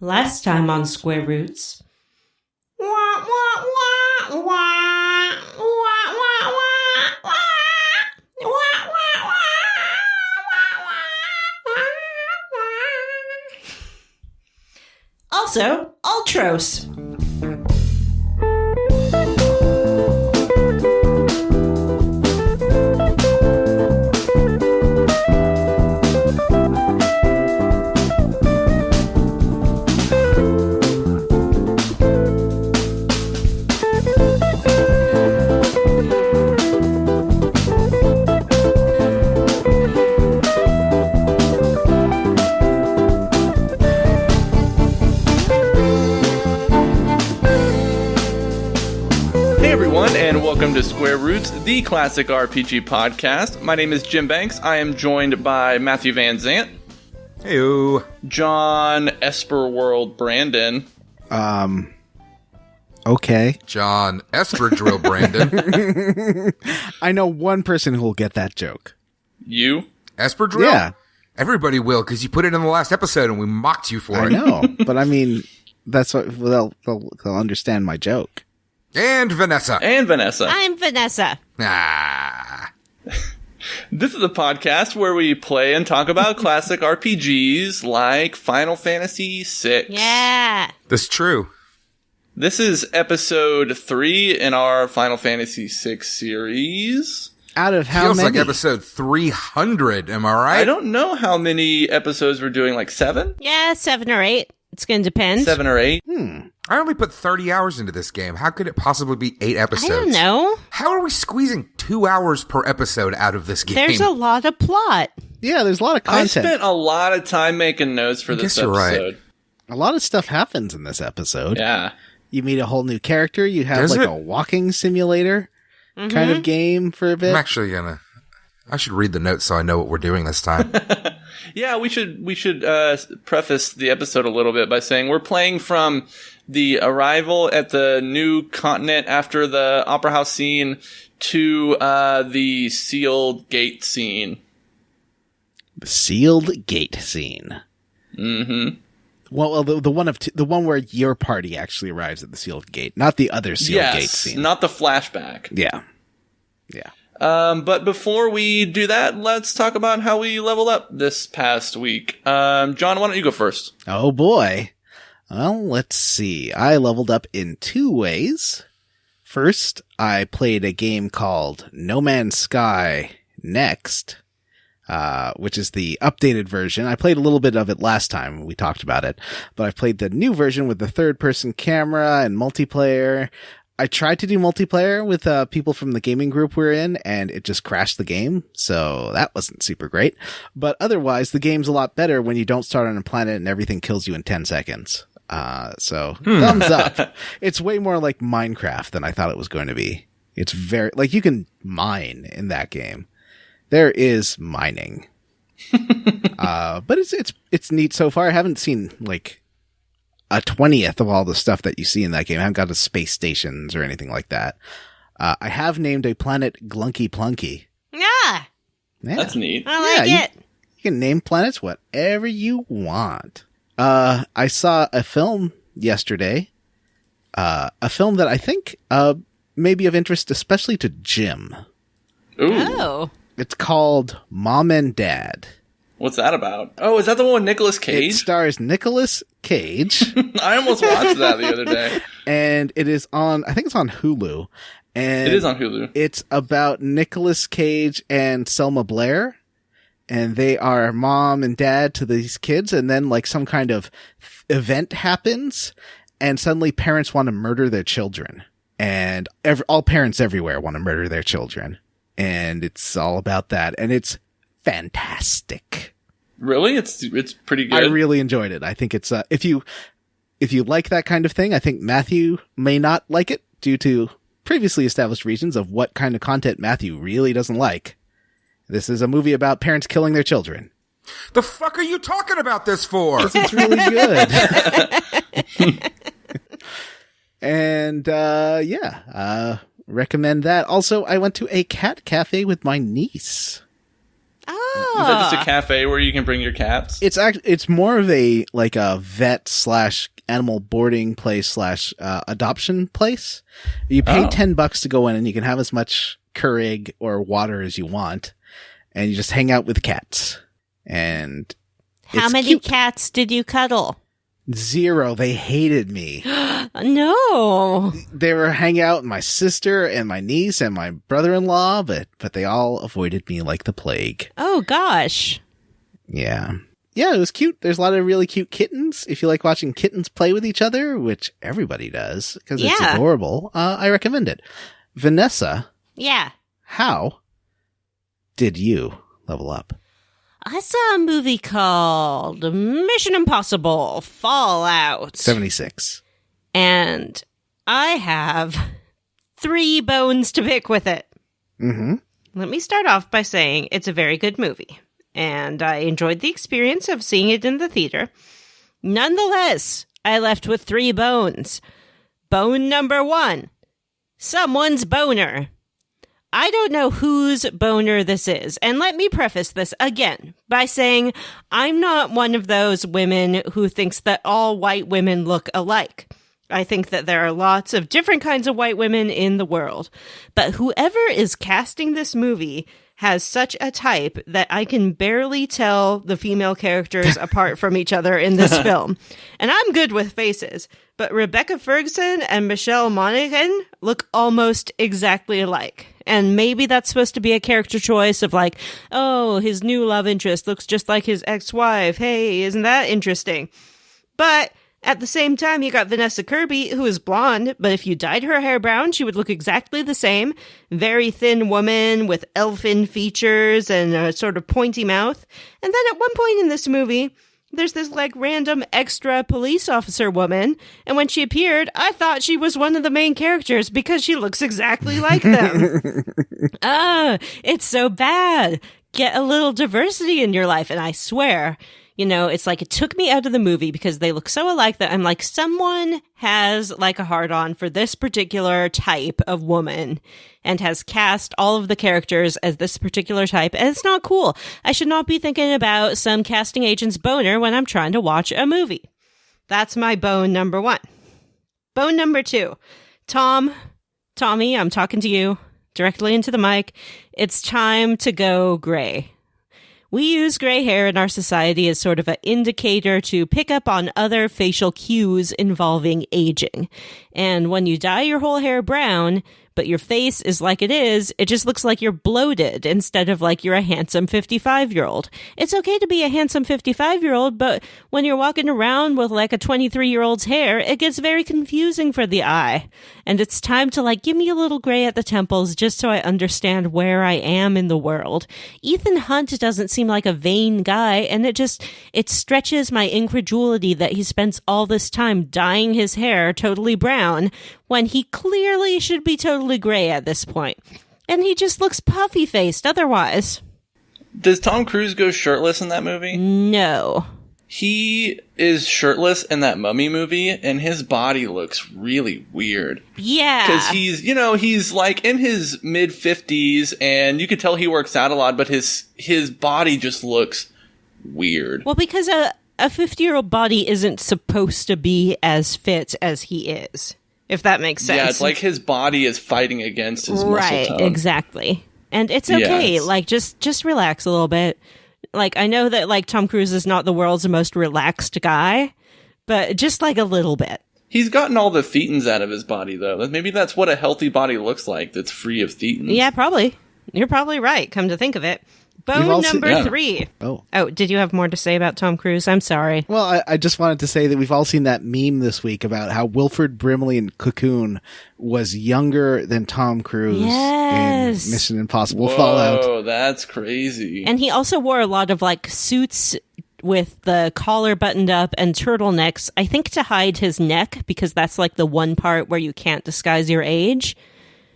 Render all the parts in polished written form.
Last time on Square Roots. Also, Ultros. And welcome to Square Roots, the classic RPG podcast. My name is Jim Banks. I am joined by Matthew Van Zant. Heyo. John Esperworld Brandon. Okay. John Esperdrill Brandon. I know one person who will get that joke. You? Esperdrill? Yeah. Everybody will, because you put it in the last episode and we mocked you for I it. know, but I mean, that's what they'll understand my joke. And Vanessa. I'm Vanessa. Ah. This is a podcast where we play and talk about classic RPGs like Final Fantasy VI. Yeah. That's true. This is episode 3 in our Final Fantasy VI series. Out of how Feels many? like episode 300, am I right? I don't know how many episodes we're doing, like 7? Yeah, 7 or 8. It's going to depend. 7 or 8? I only put 30 hours into this game. How could it possibly be 8 episodes? I don't know. How are we squeezing 2 hours per episode out of this game? There's a lot of plot. Yeah, there's a lot of I content. spent a lot of time making notes for this guess you're right. episode. A lot of stuff happens in this episode. Yeah. You meet a whole new character. You have Does like it? a walking simulator kind of game for a bit. I'm actually I should read the notes so I know what we're doing this time. Yeah, we should preface the episode a little bit by saying we're playing from the arrival at the new continent after the Opera House scene to the sealed gate scene. The sealed gate scene. Mm-hmm. Well, the one where your party actually arrives at the sealed gate, not the other sealed gate scene. Not the flashback. Yeah. But before we do that, let's talk about how we leveled up this past week. John, why don't you go first? Oh boy. Well, let's see. I leveled up in 2 ways. First, I played a game called No Man's Sky Next, which is the updated version. I played a little bit of it last time when we talked about it, but I played the new version with the third-person camera and multiplayer. I tried to do multiplayer with people from the gaming group we're in, and it just crashed the game, so that wasn't super great. But otherwise, the game's a lot better when you don't start on a planet and everything kills you in 10 seconds. So thumbs up. It's way more like Minecraft than I thought it was going to be. It's very, like, you can mine in that game. There is mining. But it's neat so far. I haven't seen, like, a 20th of all the stuff that you see in that game. I haven't got to space stations or anything like that. I have named a planet Glunky Plunky. Yeah. That's neat. I like it. You can name planets whatever you want. I saw a film yesterday. A film that I think may be of interest, especially to Jim. Ooh. Oh. It's called Mom and Dad. What's that about? Oh, is that the one with Nicolas It Cage? stars Nicolas Cage. I almost watched that the other day. And it is on, I think it's on Hulu. And It is on Hulu. It's about Nicolas Cage and Selma Blair. And they are mom and dad to these kids. And then like some kind of event happens. And suddenly parents want to murder their children. And all parents everywhere want to murder their children. And it's all about that. And it's fantastic. Really? It's pretty good. I really enjoyed it. I think it's if you like that kind of thing, I think Matthew may not like it due to previously established reasons of what kind of content Matthew really doesn't like. This is a movie about parents killing their children. The fuck are you talking about this for? It's really good. And recommend that. Also, I went to a cat cafe with my niece. Is that just a cafe where you can bring your cats? It's more of a vet / animal boarding place / adoption place. You pay $10 to go in, and you can have as much Keurig or water as you want, and you just hang out with cats. And how many cute. cats did you cuddle? 0. They hated me. No. They were hanging out with my sister and my niece and my brother-in-law, but they all avoided me like the plague. Oh, gosh. Yeah. Yeah, it was cute. There's a lot of really cute kittens. If you like watching kittens play with each other, which everybody does, because it's adorable, I recommend it. Vanessa. Yeah. How did you level up? I saw a movie called Mission Impossible Fallout 76. And I have 3 bones to pick with it. Mm-hmm. Let me start off by saying it's a very good movie, and I enjoyed the experience of seeing it in the theater. Nonetheless, I left with 3 bones. Bone number 1, someone's boner. I don't know whose boner this is, and let me preface this again by saying I'm not one of those women who thinks that all white women look alike. I think that there are lots of different kinds of white women in the world, but whoever is casting this movie has such a type that I can barely tell the female characters apart from each other in this film. And I'm good with faces, but Rebecca Ferguson and Michelle Monaghan look almost exactly alike. And maybe that's supposed to be a character choice of like, oh, his new love interest looks just like his ex-wife. Hey, isn't that interesting? But at the same time, you got Vanessa Kirby, who is blonde, but if you dyed her hair brown, she would look exactly the same. Very thin woman with elfin features and a sort of pointy mouth. And then at one point in this movie, there's this like random extra police officer woman, and when she appeared, I thought she was one of the main characters because she looks exactly like them. It's so bad. Get a little diversity in your life, and I swear, you know, it's like it took me out of the movie because they look so alike that I'm like, someone has like a hard-on for this particular type of woman and has cast all of the characters as this particular type, and it's not cool. I should not be thinking about some casting agent's boner when I'm trying to watch a movie. That's my bone number 1. Bone number 2. Tommy, I'm talking to you directly into the mic. It's time to go gray. We use gray hair in our society as sort of an indicator to pick up on other facial cues involving aging. And when you dye your whole hair brown, but your face is like it is, it just looks like you're bloated instead of like you're a handsome 55-year-old. It's okay to be a handsome 55-year-old, but when you're walking around with like a 23-year-old's hair, it gets very confusing for the eye. And it's time to like give me a little gray at the temples just so I understand where I am in the world. Ethan Hunt doesn't seem like a vain guy, and it stretches my incredulity that he spends all this time dyeing his hair totally brown when he clearly should be totally gray at this point. And he just looks puffy-faced otherwise. Does Tom Cruise go shirtless in that movie? No. He is shirtless in that Mummy movie, and his body looks really weird. Yeah. Because he's like in his mid-50s, and you could tell he works out a lot, but his body just looks weird. Well, because a 50-year-old body isn't supposed to be as fit as he is, if that makes sense. Yeah, it's like his body is fighting against his muscle tone. Right, exactly. And it's okay. Yeah, like, just relax a little bit. Like, I know that, like, Tom Cruise is not the world's most relaxed guy, but just, like, a little bit. He's gotten all the thetans out of his body, though. Maybe that's what a healthy body looks like, that's free of thetans. Yeah, probably. You're probably right, come to think of it. Bone number 3. Oh, did you have more to say about Tom Cruise? I'm sorry. Well, I just wanted to say that we've all seen that meme this week about how Wilford Brimley in Cocoon was younger than Tom Cruise in Mission Impossible Fallout. Oh, that's crazy. And he also wore a lot of, like, suits with the collar buttoned up and turtlenecks, I think to hide his neck, because that's, like, the one part where you can't disguise your age.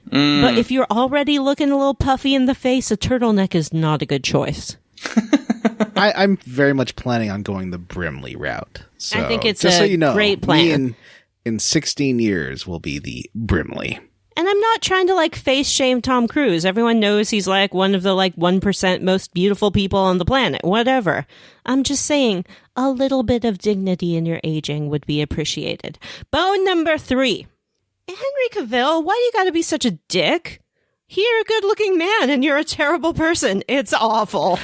But if you're already looking a little puffy in the face, a turtleneck is not a good choice. I'm very much planning on going the Brimley route. So, I think it's just a so you know, great plan. Me in 16 years will be the Brimley. And I'm not trying to like face shame Tom Cruise. Everyone knows he's like one of the like 1% most beautiful people on the planet. Whatever. I'm just saying a little bit of dignity in your aging would be appreciated. Bone number 3. Henry Cavill, why do you gotta be such a dick? You're a good-looking man, and you're a terrible person. It's awful.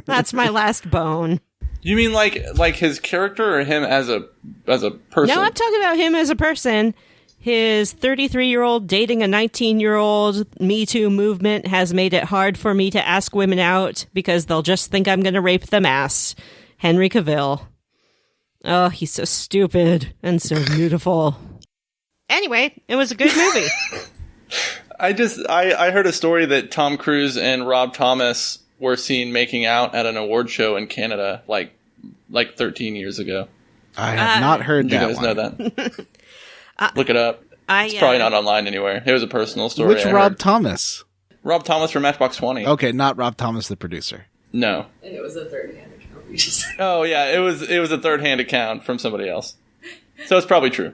That's my last bone. You mean like his character or him as a person? No, I'm talking about him as a person. His 33-year-old dating a 19-year-old Me Too movement has made it hard for me to ask women out because they'll just think I'm going to rape them ass. Henry Cavill. Oh, he's so stupid and so beautiful. Anyway, it was a good movie. I heard a story that Tom Cruise and Rob Thomas were seen making out at an award show in Canada like 13 years ago. I have not heard You that guys one. know that? Look it up. It's probably not online anywhere. It was a personal story. Which Rob Thomas? Rob Thomas from Matchbox 20. Okay, not Rob Thomas, the producer. No. And it was a third-hand account. Oh yeah, it was a third-hand account from somebody else. So it's probably true.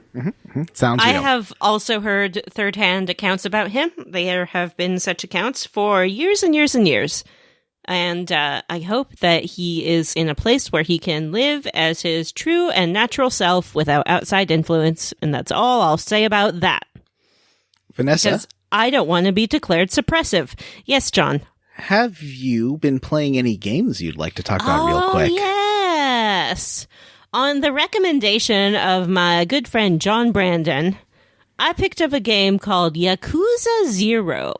Sounds real. I have also heard third-hand accounts about him. There have been such accounts for years and years and years. And I hope that he is in a place where he can live as his true and natural self without outside influence. And that's all I'll say about that. Vanessa, Because I don't want to be declared suppressive. Yes, John. have you been playing any games you'd like to talk about real quick? Yes. On the recommendation of my good friend John Brandon, I picked up a game called Yakuza 0.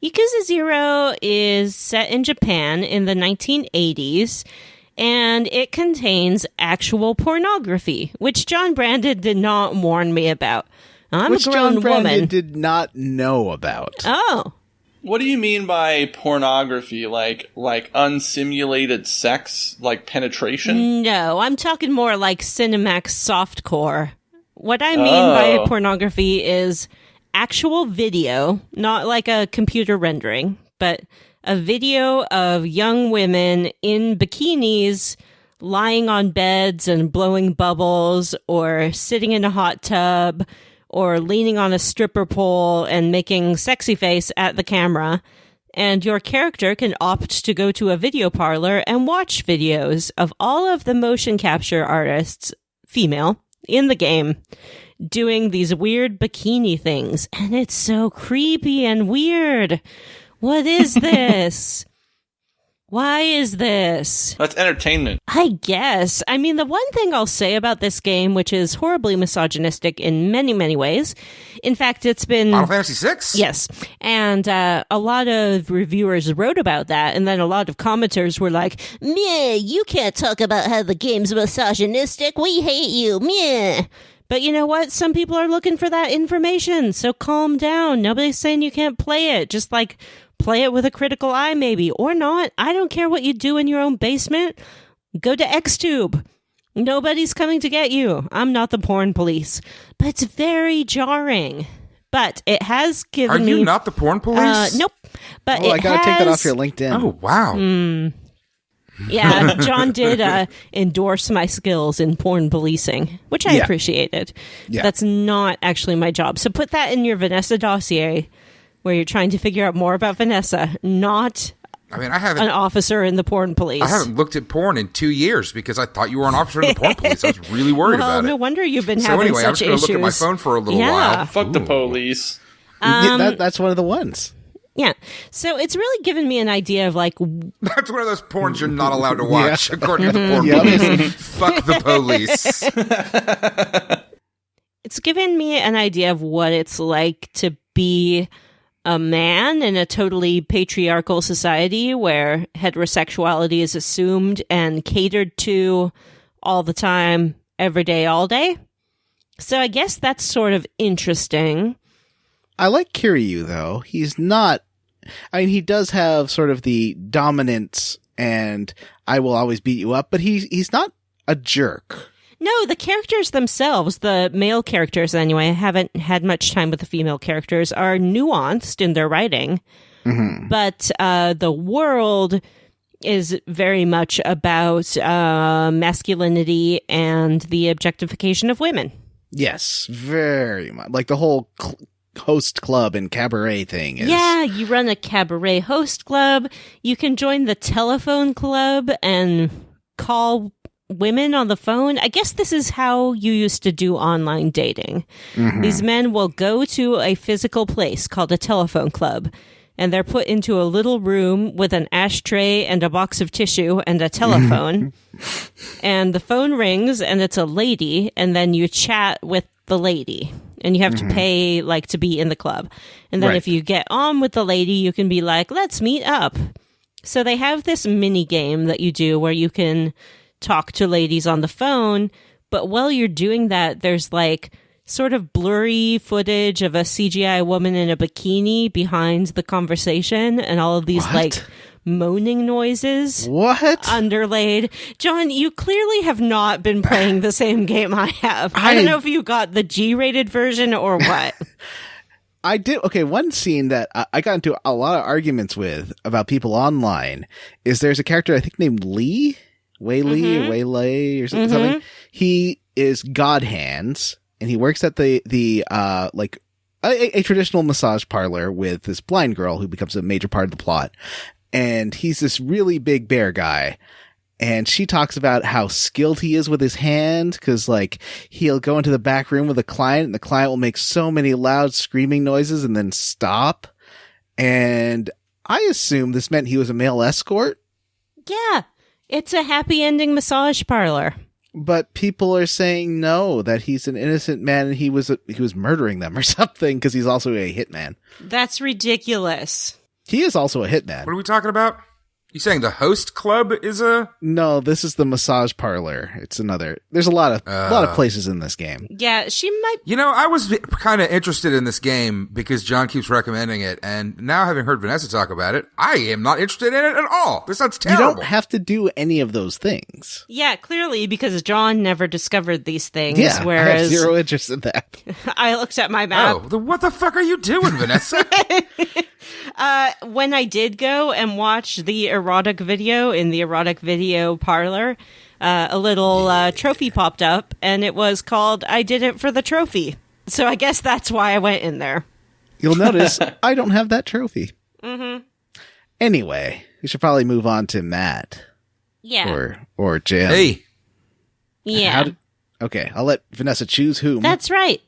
Yakuza 0 is set in Japan in the 1980s, and it contains actual pornography, which John Brandon did not warn me about. I'm Which a grown John Brandon woman. did not know about. Oh. What do you mean by pornography? Like unsimulated sex? Like penetration? No, I'm talking more like Cinemax softcore. What I mean by pornography is actual video, not like a computer rendering, but a video of young women in bikinis lying on beds and blowing bubbles, or sitting in a hot tub, or leaning on a stripper pole and making sexy face at the camera. And your character can opt to go to a video parlor and watch videos of all of the motion capture artists, female, in the game, doing these weird bikini things. And it's so creepy and weird. What is this? Why is this? That's entertainment. I guess. I mean, the one thing I'll say about this game, which is horribly misogynistic in many, many ways. In fact, it's been... Final Fantasy VI? Yes. And a lot of reviewers wrote about that, and then a lot of commenters were like, meh, you can't talk about how the game's misogynistic. We hate you. Meh. But you know what? Some people are looking for that information, so calm down. Nobody's saying you can't play it. Just like... play it with a critical eye, maybe, or not. I don't care what you do in your own basement. Go to Xtube. Nobody's coming to get you. I'm not the porn police. But it's very jarring. But it has given me... Are you not the porn police? Nope. But I gotta take that off your LinkedIn. Oh, wow. Yeah, John did endorse my skills in porn policing, which I appreciated. Yeah. That's not actually my job. So put that in your Vanessa dossier, where you're trying to figure out more about Vanessa, not I mean, I haven't... an officer in the porn police. I haven't looked at porn in 2 years because I thought you were an officer in the porn police. I was really worried about it. No wonder you've been So having anyway, I'm such just going to issues. look at my phone for a little Yeah. while. Fuck the police. That's one of the ones. Yeah. So it's really given me an idea of like, That's one of those porns you're not allowed to watch, according to the porn Yep. police. Fuck the police. it's given me an idea of what it's like to be a man in a totally patriarchal society where heterosexuality is assumed and catered to all the time, every day, all day. So I guess that's sort of interesting. I like Kiryu, though. He's not... I mean, he does have sort of the dominance and I will always beat you up, but he's not a jerk. No, the characters themselves, the male characters anyway, I haven't had much time with the female characters, are nuanced in their writing. Mm-hmm. But the world is very much about masculinity and the objectification of women. Yes, very much. Like the whole host club and cabaret thing is. Yeah, you run a cabaret host club. You can join the telephone club and call women on the phone. I guess this is how you used to do online dating. Mhm. These men will go to a physical place called a telephone club, and they're put into a little room with an ashtray and a box of tissue and a telephone. And the phone rings, and it's a lady, and then you chat with the lady. And you have to pay, like, to be in the club. And then Right. if you get on with the lady, you can be like, let's meet up. So they have this mini game that you do where you can talk to ladies on the phone. But while you're doing that, there's, like, sort of blurry footage of a CGI woman in a bikini behind the conversation. And all of these, What? like, moaning noises What? underlaid. John, you clearly have not been playing the same game I have. I don't know if you got the G-rated version or what. I did. Okay, one scene that I got into a lot of arguments with about people online is there's a character I think named Lee, Wayley or Waylay or something. He is God Hands, and he works at the like a traditional massage parlor with this blind girl who becomes a major part of the plot. And he's this really big bear guy. And she talks about how skilled he is with his hand, because, like, he'll go into the back room with a client, and the client will make so many loud screaming noises and then stop. And I assume this meant he was a male escort. Yeah, it's a happy ending massage parlor. But people are saying no, that he's an innocent man and he was murdering them or something, because he's also a hitman. That's ridiculous. He is also a hitman. What are we talking about? You saying the host club is a... No, this is the massage parlor. It's another. There's a lot of places in this game. Yeah, she might... You know, I was kind of interested in this game because John keeps recommending it, and now having heard Vanessa talk about it, I am not interested in it at all. This sounds terrible. You don't have to do any of those things. Yeah, clearly, because John never discovered these things, Yeah, whereas I have zero interest in that. I looked at my map. Oh, what the fuck are you doing, Vanessa? When I did go and watch the erotic video in the erotic video parlor, a little trophy popped up, and it was called I Did It for the Trophy. So I guess that's why I went in there. You'll notice I don't have that trophy. Mm-hmm. Anyway, we should probably move on to Matt. Yeah. Or Jim. Hey. Yeah. Okay, I'll let Vanessa choose whom. That's right.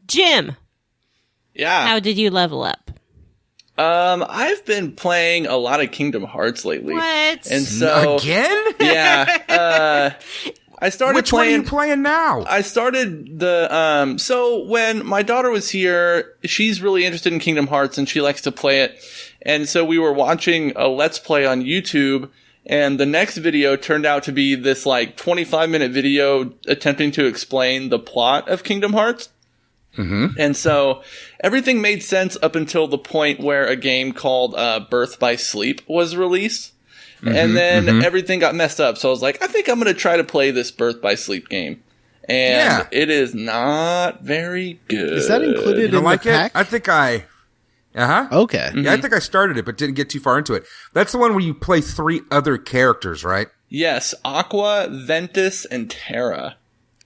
Jim, Yeah. how did you level up? I've been playing a lot of Kingdom Hearts lately. What? And so Again? yeah, I started Which one are playing. you playing now? I started the so when my daughter was here, she's really interested in Kingdom Hearts and she likes to play it. And so we were watching a Let's Play on YouTube, and the next video turned out to be this like 25-minute video attempting to explain the plot of Kingdom Hearts. Mm-hmm. And so everything made sense up until the point where a game called Birth by Sleep was released. Mm-hmm, and then everything got messed up. So I was like, I think I'm going to try to play this Birth by Sleep game. And it is not very good. Is that included You in like the pack? it? I think I... Uh-huh. Okay. Yeah, I think I started it, but didn't get too far into it. That's the one where you play 3 other characters, right? Yes, Aqua, Ventus, and Terra.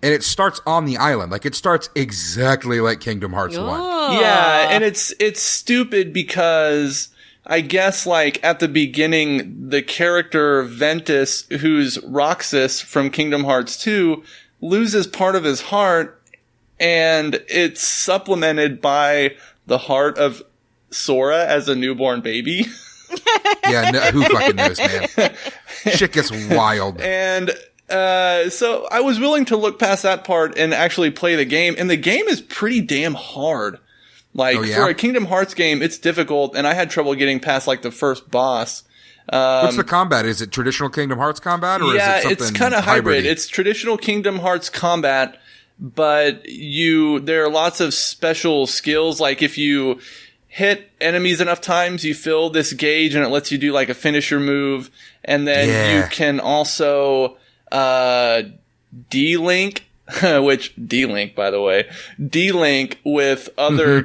And it starts on the island. Like, it starts exactly like Kingdom Hearts 1. Yeah, and it's stupid because I guess, like, at the beginning, the character Ventus, who's Roxas from Kingdom Hearts 2, loses part of his heart, and it's supplemented by the heart of Sora as a newborn baby. Yeah, no, who fucking knows, man? Shit gets wild. And so I was willing to look past that part and actually play the game. And the game is pretty damn hard. Like, for a Kingdom Hearts game, it's difficult. And I had trouble getting past, like, the first boss. What's the combat? Is it traditional Kingdom Hearts combat? Or is it something it's kind of hybrid. hybrid-y? It's traditional Kingdom Hearts combat, but there are lots of special skills. Like, if you hit enemies enough times, you fill this gauge and it lets you do like a finisher move. And then you can also D-Link, which D-Link, by the way, D-Link with other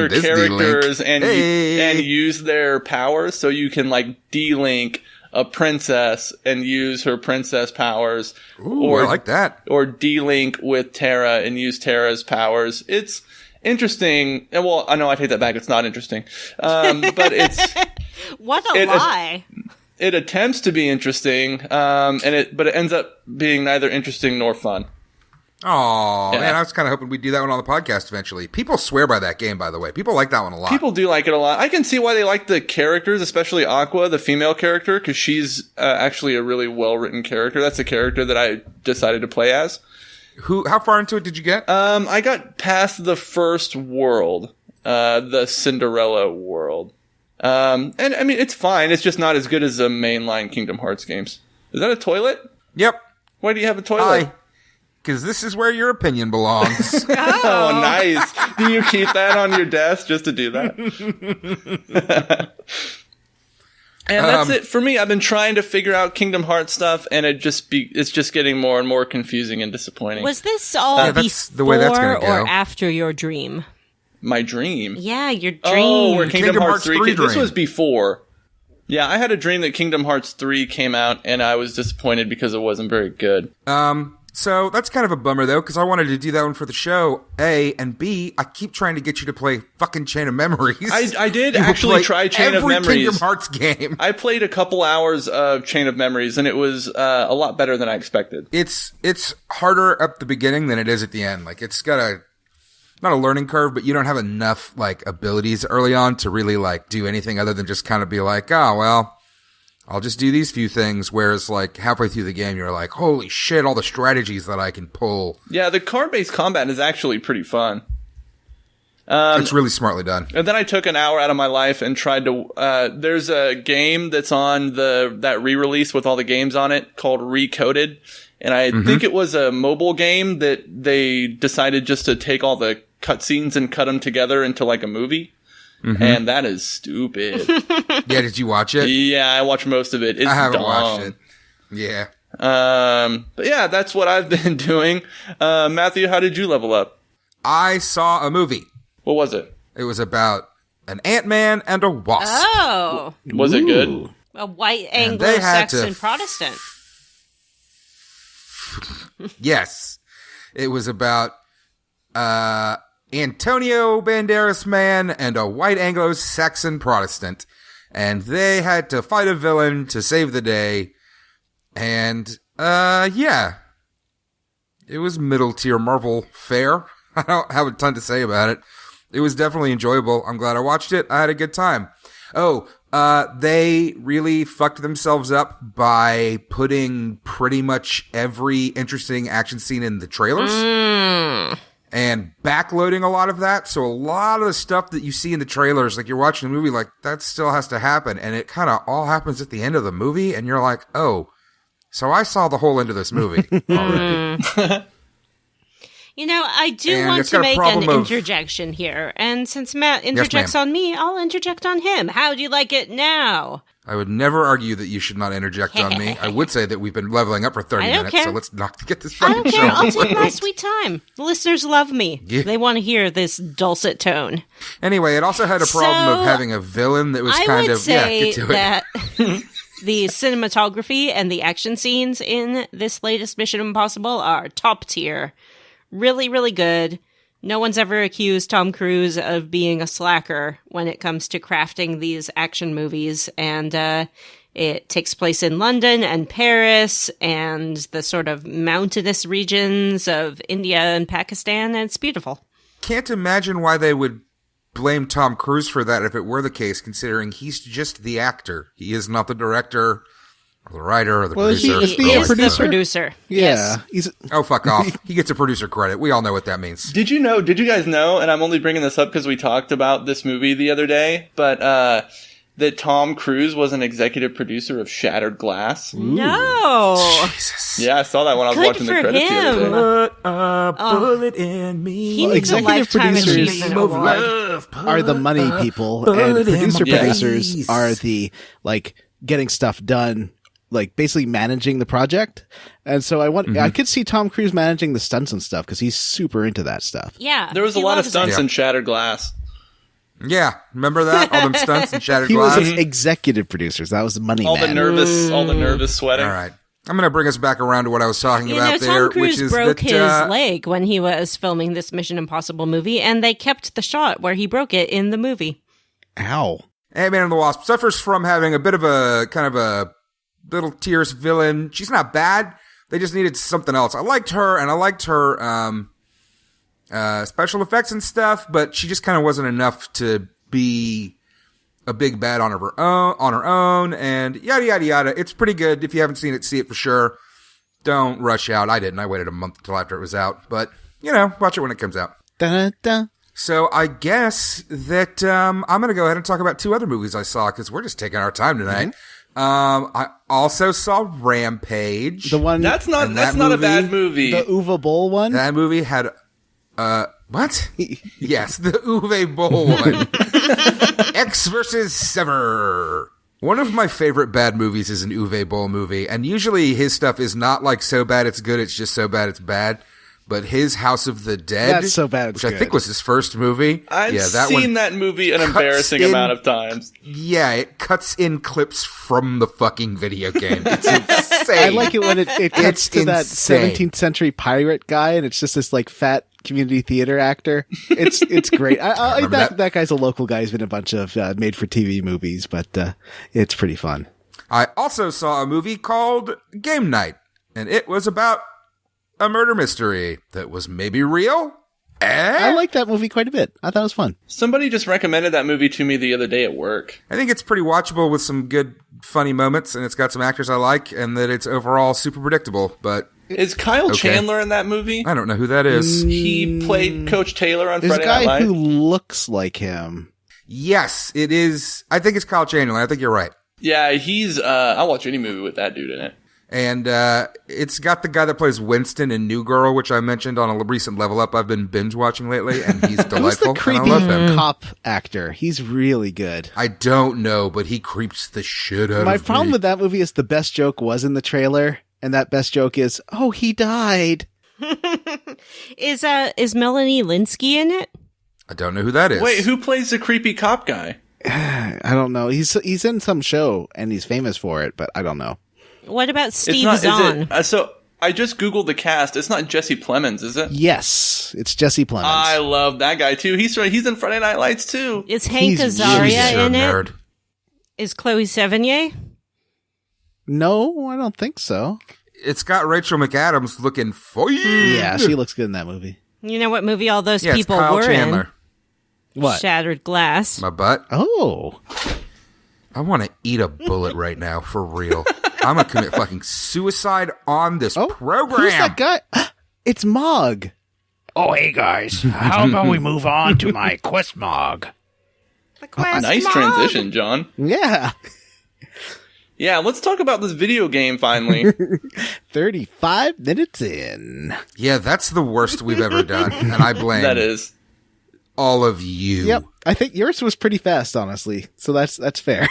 characters and use their powers. So you can like D-Link a princess and use her princess powers. Ooh, I like that. Or de-link with Terra and use Terra's powers. It's interesting. Well, I know I take that back. It's not interesting. But it's... What a lie. It attempts to be interesting, but it ends up being neither interesting nor fun. Oh, Yeah. man, I was kind of hoping we'd do that one on the podcast eventually. People swear by that game, by the way. People like that one a lot. People do like it a lot. I can see why they like the characters, especially Aqua, the female character, because she's actually a really well-written character. That's a character that I decided to play as. How far into it did you get? I got past the first world, the Cinderella world. And I mean, it's fine. It's just not as good as the mainline Kingdom Hearts games. Is that a toilet? Yep. Why do you have a toilet? Because this is where your opinion belongs. Oh, nice. Do you keep that on your desk just to do that? And that's it for me. I've been trying to figure out Kingdom Hearts stuff, and it's just getting more and more confusing and disappointing. Was this all that's before the way that's gonna or go. after your dream? My dream? Yeah, your dream. Oh, where Kingdom Hearts 3 dream. This was before. Yeah, I had a dream that Kingdom Hearts 3 came out, and I was disappointed because it wasn't very good. So that's kind of a bummer, though, because I wanted to do that one for the show, A, and B, I keep trying to get you to play fucking Chain of Memories. I did You actually play try Chain of every Memories. Kingdom Hearts game. I played a couple hours of Chain of Memories, and it was a lot better than I expected. It's harder at the beginning than it is at the end. Like, it's got not a learning curve, but you don't have enough, like, abilities early on to really, like, do anything other than just kind of be like, oh, well, I'll just do these few things. Whereas, like, halfway through the game, you're like, holy shit, all the strategies that I can pull. Yeah, the card-based combat is actually pretty fun. It's really smartly done. And then I took an hour out of my life and tried to... there's a game that's on that re-release with all the games on it called Recoded. And I think it was a mobile game that they decided just to take all the cutscenes and cut them together into, like, a movie. And that is stupid. Yeah, did you watch it? Yeah, I watched most of it. It's I haven't dumb. watched it. Yeah. But yeah, that's what I've been doing. Matthew, how did you level up? I saw a movie. What was it? It was about an Ant-Man and a wasp. Oh, Was it good? a white And they had to Anglo-Saxon Protestant. Yes. It was about Antonio Banderas man and a white Anglo-Saxon Protestant. And they had to fight a villain to save the day. And, yeah. It was middle-tier Marvel fare. I don't have a ton to say about it. It was definitely enjoyable. I'm glad I watched it. I had a good time. Oh, they really fucked themselves up by putting pretty much every interesting action scene in the trailers. And backloading a lot of that. So a lot of the stuff that you see in the trailers, like you're watching the movie, like that still has to happen. And it kind of all happens at the end of the movie. And you're like, oh, so I saw the whole end of this movie already. You know, I do And want it's to got a make an problem of- interjection here. And since Matt interjects ma'am. on me, I'll interject on him. How do you like it now? I would never argue that you should not interject on me. I would say that we've been leveling up for 30 I don't minutes, care. so let's not get this I fucking don't show care. I'll over take my with. sweet time. The listeners love me. Yeah. They want to hear this dulcet tone. Anyway, it also had a problem So, of having a villain that was I kind would of, yeah, say get to it. that the cinematography and the action scenes in this latest Mission Impossible are top tier. Really, really good. No one's ever accused Tom Cruise of being a slacker when it comes to crafting these action movies. And it takes place in London and Paris and the sort of mountainous regions of India and Pakistan. And it's beautiful. Can't imagine why they would blame Tom Cruise for that if it were the case, considering he's just the actor. He is not the director or the writer or the producer. is he He a is producer? the producer. Yeah. Yes. He's Oh, fuck off. He gets a producer credit. We all know what that means. Did you guys know, and I'm only bringing this up because we talked about this movie the other day, but that Tom Cruise was an executive producer of Shattered Glass? No. Jesus. Yeah, I saw that when I was Good watching the for credits the other him. day. Put a bullet in me. He Well, needs a executive Lifetime producers Achievement Award. are the money people, and bullet in producer my producers face. are the, like, getting stuff done, like, basically managing the project. And so I could see Tom Cruise managing the stunts and stuff, because he's super into that stuff. Yeah. There was a he lot of loves stunts it. in Shattered Glass. Yeah, remember that? All them stunts and shattered He glass? was executive producers. That was the money All man. the nervous sweating. All right. I'm going to bring us back around to what I was talking You about know, there, Tom which Cruise is broke that, his leg when he was filming this Mission Impossible movie, and they kept the shot where he broke it in the movie. Ow. Ant-Man and the Wasp suffers from having a bit of a kind of a little tierce villain. She's not bad. They just needed something else. I liked her, and I liked her special effects and stuff, but she just kind of wasn't enough to be a big bad on her own, and yada yada yada. It's pretty good. If you haven't seen it, see it for sure. Don't rush out. I didn't. I waited a month until after it was out, but watch it when it comes out. Da-da-da. So I guess that I'm going to go ahead and talk about 2 other movies I saw because we're just taking our time tonight. I also saw Rampage. The one That's not a bad movie. the Uwe Boll one. That movie had what? Yes, the Uwe Boll one. X versus Sever. One of my favorite bad movies is an Uwe Boll movie, and usually his stuff is not like so bad it's good, it's just so bad it's bad. But his House of the Dead, That's so bad it's which good. I think was his first movie. I've seen that movie an embarrassing amount of times. Yeah, it cuts in clips from the fucking video game. It's insane. I like it when it cuts It's to that insane. 17th century pirate guy, and it's just this like fat community theater actor. It's great. That guy's a local guy. He's been in a bunch of made for TV movies, but it's pretty fun. I also saw a movie called Game Night, and it was about a murder mystery that was maybe real. I like that movie quite a bit. I thought it was fun. Somebody just recommended that movie to me the other day at work. I think it's pretty watchable with some good, funny moments, and it's got some actors I like, and that it's overall super predictable, but... Is Kyle Chandler in that movie? I don't know who that is. He played Coach Taylor on There's Friday a Night guy Live. who looks like him. Yes, it is. I think it's Kyle Chandler. I think you're right. Yeah, he's... I'll watch any movie with that dude in it. And it's got the guy that plays Winston in New Girl, which I mentioned on a recent Level Up I've been binge watching lately, and he's Who's delightful. the And I creepy love him. cop actor? He's really good. I don't know, but he creeps the shit out My of problem me. with that movie is the best joke was in the trailer, and that best joke is, "Oh, he died." Is Melanie Linsky in it? I don't know who that is. Wait, who plays the creepy cop guy? I don't know. He's in some show, and he's famous for it, but I don't know. What about Steve It's not, Zahn? is it, so I just Googled the cast. It's not Jesse Plemons, is it? Yes, it's Jesse Plemons. I love that guy too. He's in Friday Night Lights too. Is Hank He's Azaria really You're a in it? nerd. Is Chloe Sevigny? No, I don't think so. It's got Rachel McAdams looking fine. Yeah, she looks good in that movie. You know what movie all those Yeah, it's people Kyle were Chandler. What? Shattered Glass. My butt. Oh, I want to eat a bullet right now, for real. I'm going to commit fucking suicide on this program. who's that guy? It's Mog. Oh, hey guys, how about we move on to my quest mog? The Quest Nice Mob. transition, John. Yeah, Yeah, let's talk about this video game finally. 35 minutes in. Yeah, that's the worst we've ever done, and I blame That is. all of you. Yep, I think yours was pretty fast, honestly. So that's fair.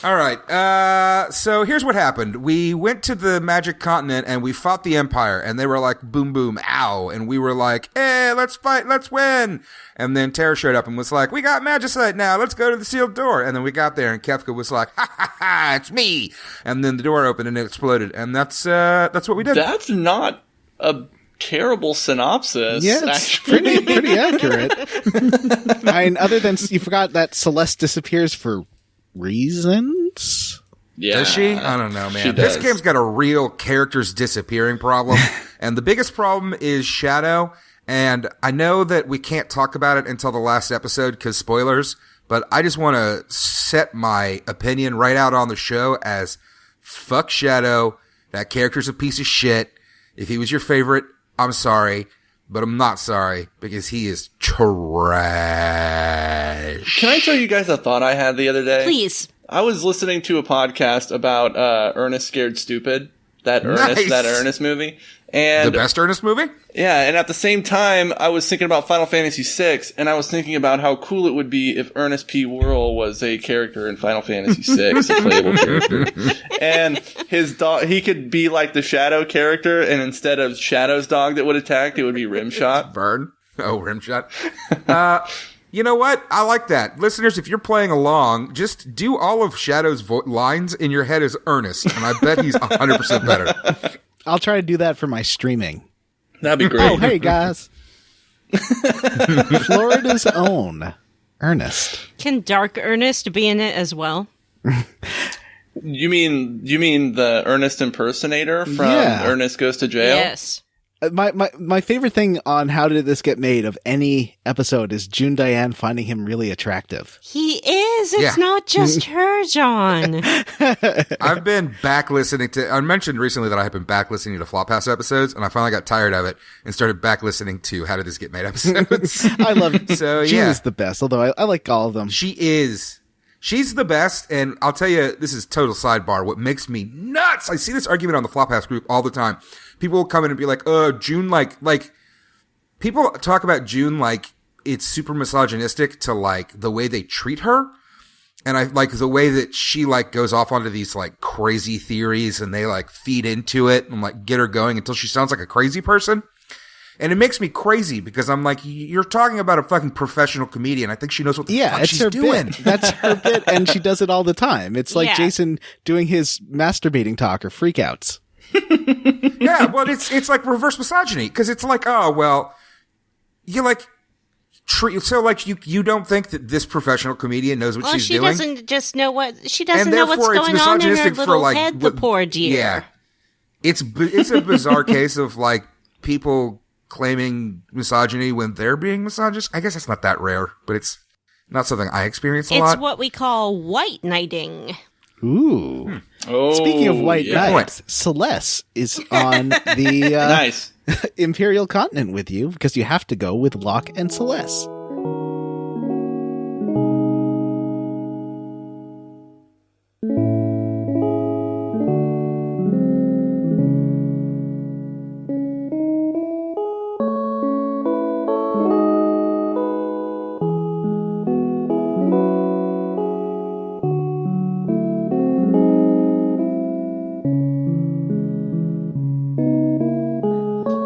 All right. So here's what happened. We went to the Magic Continent and we fought the Empire, and they were like, boom, boom, ow. And we were like, hey, let's fight, let's win. And then Terra showed up and was like, we got Magicite now. Let's go to the sealed door. And then we got there and Kefka was like, ha ha ha, it's me. And then the door opened and it exploded. And that's what we did. That's not a terrible synopsis. Yeah, it's actually. pretty accurate. I mean, other than you forgot that Celeste disappears for reasons. Yeah. Does she? I don't know, man. She This does. game's got a real characters disappearing problem. And the biggest problem is Shadow. And I know that we can't talk about it until the last episode because spoilers, but I just want to set my opinion right out on the show as fuck Shadow. That character's a piece of shit. If he was your favorite, I'm sorry, but I'm not sorry because he is trash. Can I tell you guys a thought I had the other day? Please. I was listening to a podcast about Ernest Scared Stupid, that Nice. Ernest movie. And The best Ernest movie? yeah, and at the same time, I was thinking about Final Fantasy VI, and I was thinking about how cool it would be if Ernest P. Worrell was a character in Final Fantasy VI, a playable character. And his dog, he could be like the Shadow character, and instead of Shadow's dog that would attack, it would be Rimshot. Burn. Oh, Rimshot. You know what? I like that. Listeners, if you're playing along, just do all of Shadow's lines in your head as Ernest, and I bet he's 100% better. I'll try to do that for my streaming. That'd be great. Oh, hey, guys. Florida's own Ernest. Can Dark Ernest be in it as well? You mean the Ernest impersonator from Ernest Goes to Jail? Yes. My favorite thing on How Did This Get Made of any episode is June Diane finding him really attractive. He is. It's not just her, John. I've been back listening to, I mentioned recently that I have been back listening to Flophouse episodes, and I finally got tired of it and started back listening to How Did This Get Made episodes. I love So, June yeah. is the best, although I like all of them. She is. She's the best, and I'll tell you, this is total sidebar. What makes me nuts, I see this argument on the Flophouse group all the time. People will come in and be like, June, like, people talk about June like it's super misogynistic to, like, the way they treat her. And I like the way that she, like, goes off onto these, like, crazy theories and they, like, feed into it and, like, get her going until she sounds like a crazy person. And it makes me crazy because I'm like, you're talking about a fucking professional comedian. I think she knows what the fuck it's she's her doing. bit. That's her bit, and she does it all the time. It's like Jason doing his masturbating talk or freakouts. Yeah, well, it's like reverse misogyny because it's like, oh, well, you like so like you don't think that this professional comedian knows what she's doing? Well, she doesn't just know what she doesn't And know what's therefore it's going on in her misogynistic little for, like, head. The poor dear. Yeah, it's a bizarre case of like people claiming misogyny when they're being misogynist. I guess it's not that rare, but it's not something I experience a lot. It's what we call white knighting. Ooh. Oh, Speaking of white yeah. knights, Celeste is on the Nice. Imperial continent with you because you have to go with Locke and Celeste.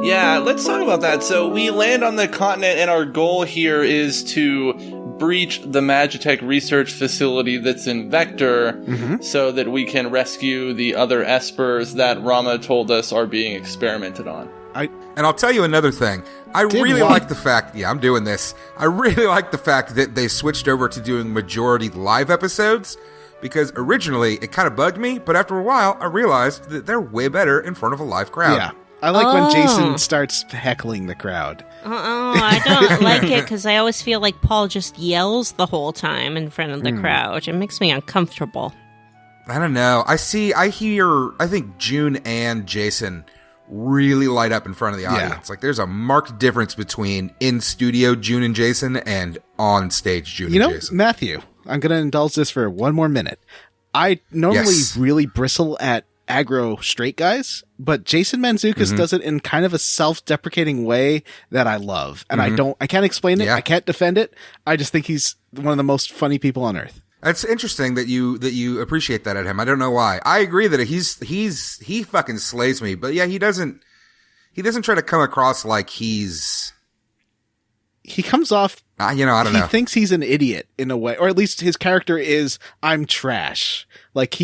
Yeah, let's talk about that. So we land on the continent, and our goal here is to breach the Magitech research facility that's in Vector so that we can rescue the other espers that Rama told us are being experimented on. And I'll tell you another thing. I really like the fact, I'm doing this. I really like the fact that they switched over to doing majority live episodes because originally it kind of bugged me, but after a while I realized that they're way better in front of a live crowd. Yeah. I like when Jason starts heckling the crowd. I don't like it because I always feel like Paul just yells the whole time in front of the crowd. It makes me uncomfortable. I don't know. I think June and Jason really light up in front of the audience. Like there's a marked difference between in studio June and Jason and on stage June and Jason. Matthew, I'm going to indulge this for one more minute. I normally really bristle at aggro straight guys, but Jason Mantzoukas does it in kind of a self-deprecating way that I love. And I can't explain it. I can't defend it. I just think he's one of the most funny people on earth. It's interesting that you appreciate that at him. I don't know why. I agree that he fucking slays me, but yeah, he doesn't try to come across like he comes off, I don't know. He thinks he's an idiot in a way, or at least his character is, I'm trash. Like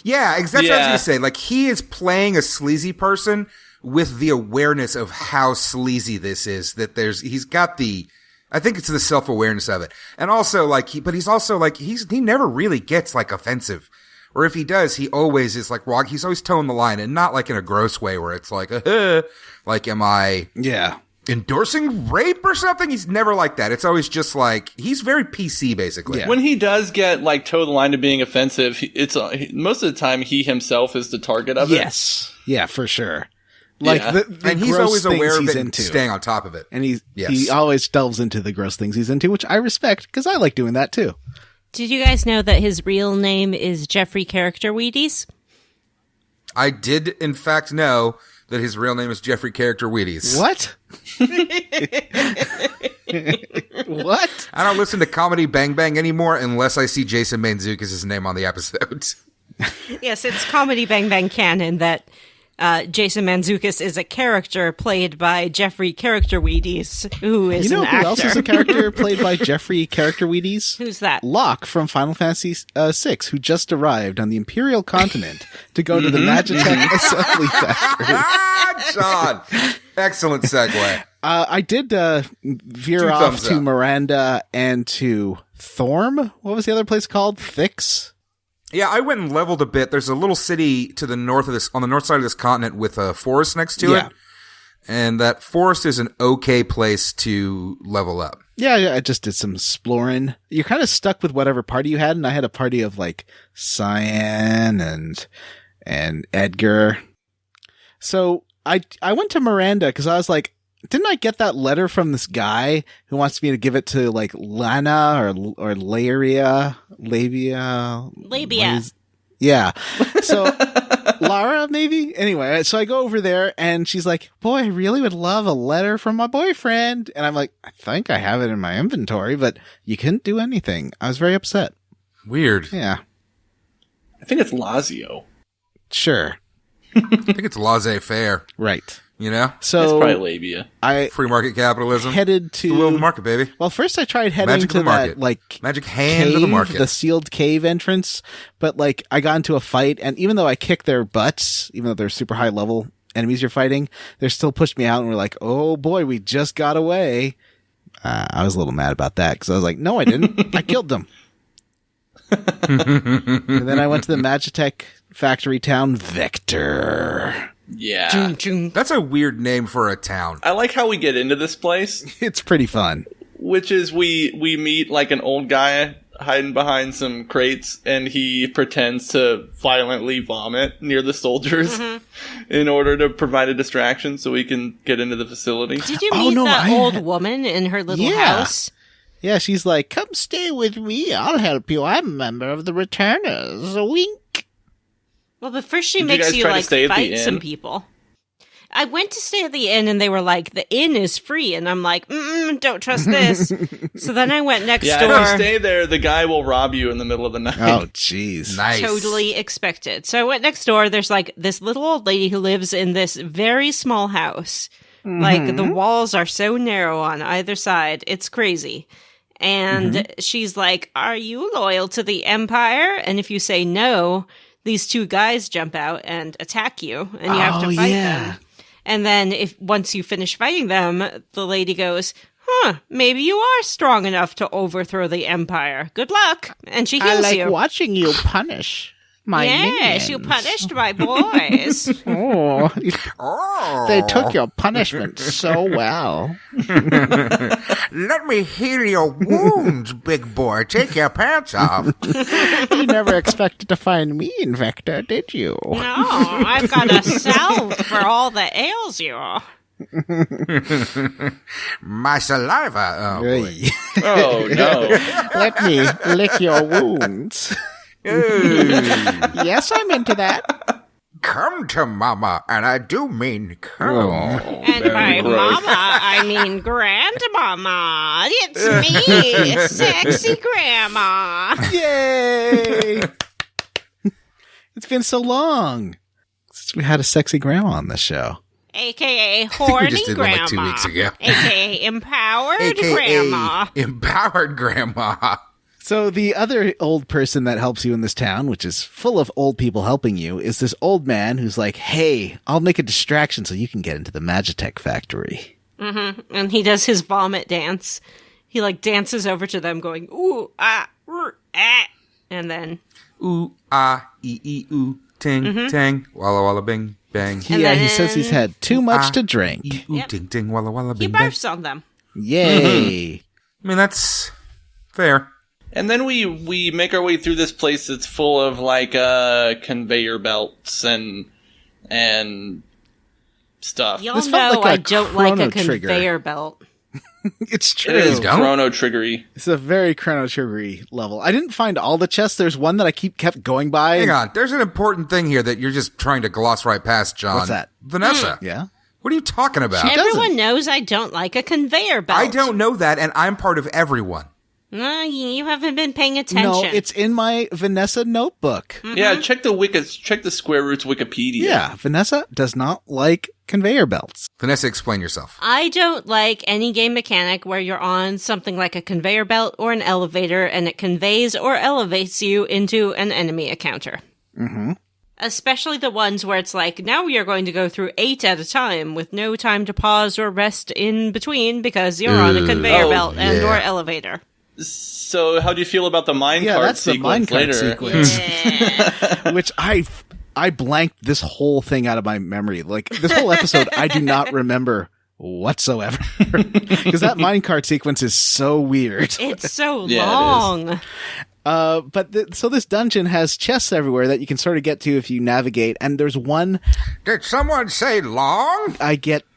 Yeah, exactly what I was going to say. Like, he is playing a sleazy person with the awareness of how sleazy this is. That he's got I think it's the self-awareness of it. And also, like, he never really gets, like, offensive. Or if he does, he always is, like, he's always towing the line, and not, like, in a gross way where it's like, like, am I endorsing rape or something? He's never like that. It's always just like, he's very PC basically. When he does get like toe the line to being offensive, most of the time he himself is the target of it. Yes. Yeah, for sure. Like the and he's gross always aware of things it he's and into. staying on top of it. And he always delves into the gross things he's into, which I respect because I like doing that too. Did you guys know that his real name is Jeffrey Character Wheaties? I did in fact know that his real name is Jeffrey Character Wheaties. What? What? I don't listen to Comedy Bang Bang anymore unless I see Jason Mantzoukas' name on the episode. Yes, it's Comedy Bang Bang canon that Jason Mantzoukas is a character played by Jeffrey Character Wheaties, who is You know an who actor. else is a character played by Jeffrey Character Wheaties? Who's that? Locke from Final Fantasy VI, who just arrived on the Imperial continent to go to the Magitech Assembly Factory. John! Excellent segue. I did veer 2 off thumbs to up. Miranda and to Thorm. What was the other place called? Thix? Yeah, I went and leveled a bit. There's a little city to the north of this, on the north side of this continent with a forest next to Yeah. it. And that forest is an okay place to level up. Yeah, I just did some exploring. You're kind of stuck with whatever party you had, and I had a party of like Cyan and Edgar. So I went to Miranda because I was like, didn't I get that letter from this guy who wants me to give it to like Lana or Labia? Yeah. So Lara, maybe? Anyway, so I go over there and she's like, boy, I really would love a letter from my boyfriend. And I'm like, I think I have it in my inventory, but you couldn't do anything. I was very upset. Weird. Yeah. I think it's Lazio. Sure. I think it's laissez-faire, Right. you know? It's So probably labia. I Free market capitalism. headed The will of the to, market, baby. well, first I tried heading Magic of to the market. that like Magic hand cave, of the market. the sealed cave entrance, but like I got into a fight, and even though I kicked their butts, even though they're super high level enemies you're fighting, they still pushed me out and were like, oh boy, we just got away. I was a little mad about that because I was like, no, I didn't. I killed them. And then I went to the Magitech factory town, Vector. Yeah. Ching, ching. That's a weird name for a town. I like how we get into this place, It's pretty fun. which is we meet like an old guy hiding behind some crates, and he pretends to violently vomit near the soldiers in order to provide a distraction so we can get into the facility. Did you Oh, meet no, that I old had- woman in her little Yeah. house? Yeah, she's like, come stay with me. I'll help you. I'm a member of the Returners. A wink. Well, but first she Did you makes guys you try to like stay at the fight some inn? people. I went to stay at the inn and they were like, the inn is free. And I'm like, don't trust this. So then I went next Yeah, door. if you stay there, the guy will rob you in the middle of the night. Oh, jeez. Nice. Totally expected. So I went next door. There's like this little old lady who lives in this very small house. Like the walls are so narrow on either side. It's crazy. And she's like, are you loyal to the Empire? And if you say no, these 2 guys jump out and attack you and you have to Oh, fight yeah. them. And then once you finish fighting them, the lady goes, maybe you are strong enough to overthrow the Empire. Good luck. And she heals you. watching you punish my Yes, you punished my boys. Oh, Oh. they took your punishment so well. Let me heal your wounds, big boy. Take your pants off. You never expected to find me in Vector, did you? No, I've got a salve for all that ails you. My saliva. Oh, boy. Hey, Oh, no. let me lick your wounds. Yes, I'm into that. Come to mama, and I do mean come. Oh. And by mama, I mean grandmama. It's me, sexy grandma. Yay! It's been so long since we had a sexy grandma on the show. AKA we horny just did one grandma. like 2 weeks ago. AKA empowered AKA grandma. empowered grandma. So the other old person that helps you in this town, which is full of old people helping you, is this old man who's like, hey, I'll make a distraction so you can get into the Magitech factory. And he does his vomit dance. He like dances over to them going, ooh, ah, ah. And then Ooh, ah, ooh, ting, tang, walla walla bing, bang. And yeah, he then- says he's had too much to Ooh, drink. Yep. ting, ting, walla walla he bing, bang. barfs on them. Yay. I mean, that's fair. And then we make our way through this place that's full of like conveyor belts and stuff. Y'all This felt know like a I don't like a Chrono Trigger. conveyor belt. It's true. It is don't? Chrono Triggery. It's a very Chrono Trigger level. I didn't find all the chests. There's one that I kept going by. Hang on. There's an important thing here that you're just trying to gloss right past, John. What's that? Vanessa. Yeah. What are you talking about? She doesn't. Everyone knows I don't like a conveyor belt. I don't know that, and I'm part of everyone. You haven't been paying attention. No, it's in my Vanessa notebook. Yeah, check the Square Roots Wikipedia. Yeah, Vanessa does not like conveyor belts. Vanessa, explain yourself. I don't like any game mechanic where you're on something like a conveyor belt or an elevator and it conveys or elevates you into an enemy encounter. Mm-hmm. Especially the ones where it's like, now we are going to go through 8 at a time with no time to pause or rest in between because you're on a conveyor belt and or elevator. So how do you feel about the minecart sequence later? Sequence. Yeah. Which I blanked this whole thing out of my memory. Like, this whole episode, I do not remember whatsoever. Because that minecart sequence is so weird. It's so long. So this dungeon has chests everywhere that you can sort of get to if you navigate. And there's one. Did someone say long?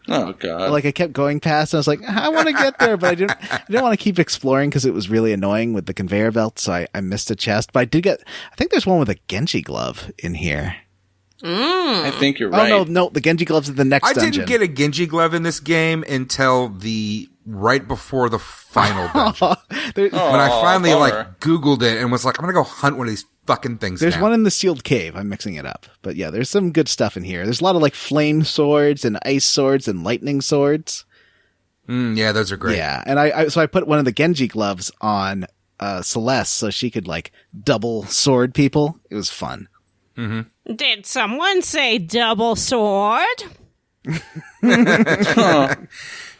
Oh, God. Like, I kept going past, and I was like, I want to get there, but I didn't want to keep exploring because it was really annoying with the conveyor belt, so I missed a chest. But I think there's one with a Genji glove in here. I think you're right. Oh, no, the Genji glove's in the next dungeon. I didn't get a Genji glove in this game until right before the final dungeon. When I finally Googled it and was like, I'm going to go hunt one of these fucking things. There's one in the sealed cave. I'm mixing it up. But yeah, there's some good stuff in here. There's a lot of flame swords and ice swords and lightning swords. Yeah, those are great. Yeah. And I put one of the Genji gloves on Celeste so she could double sword people. It was fun. Mm-hmm. Did someone say double sword?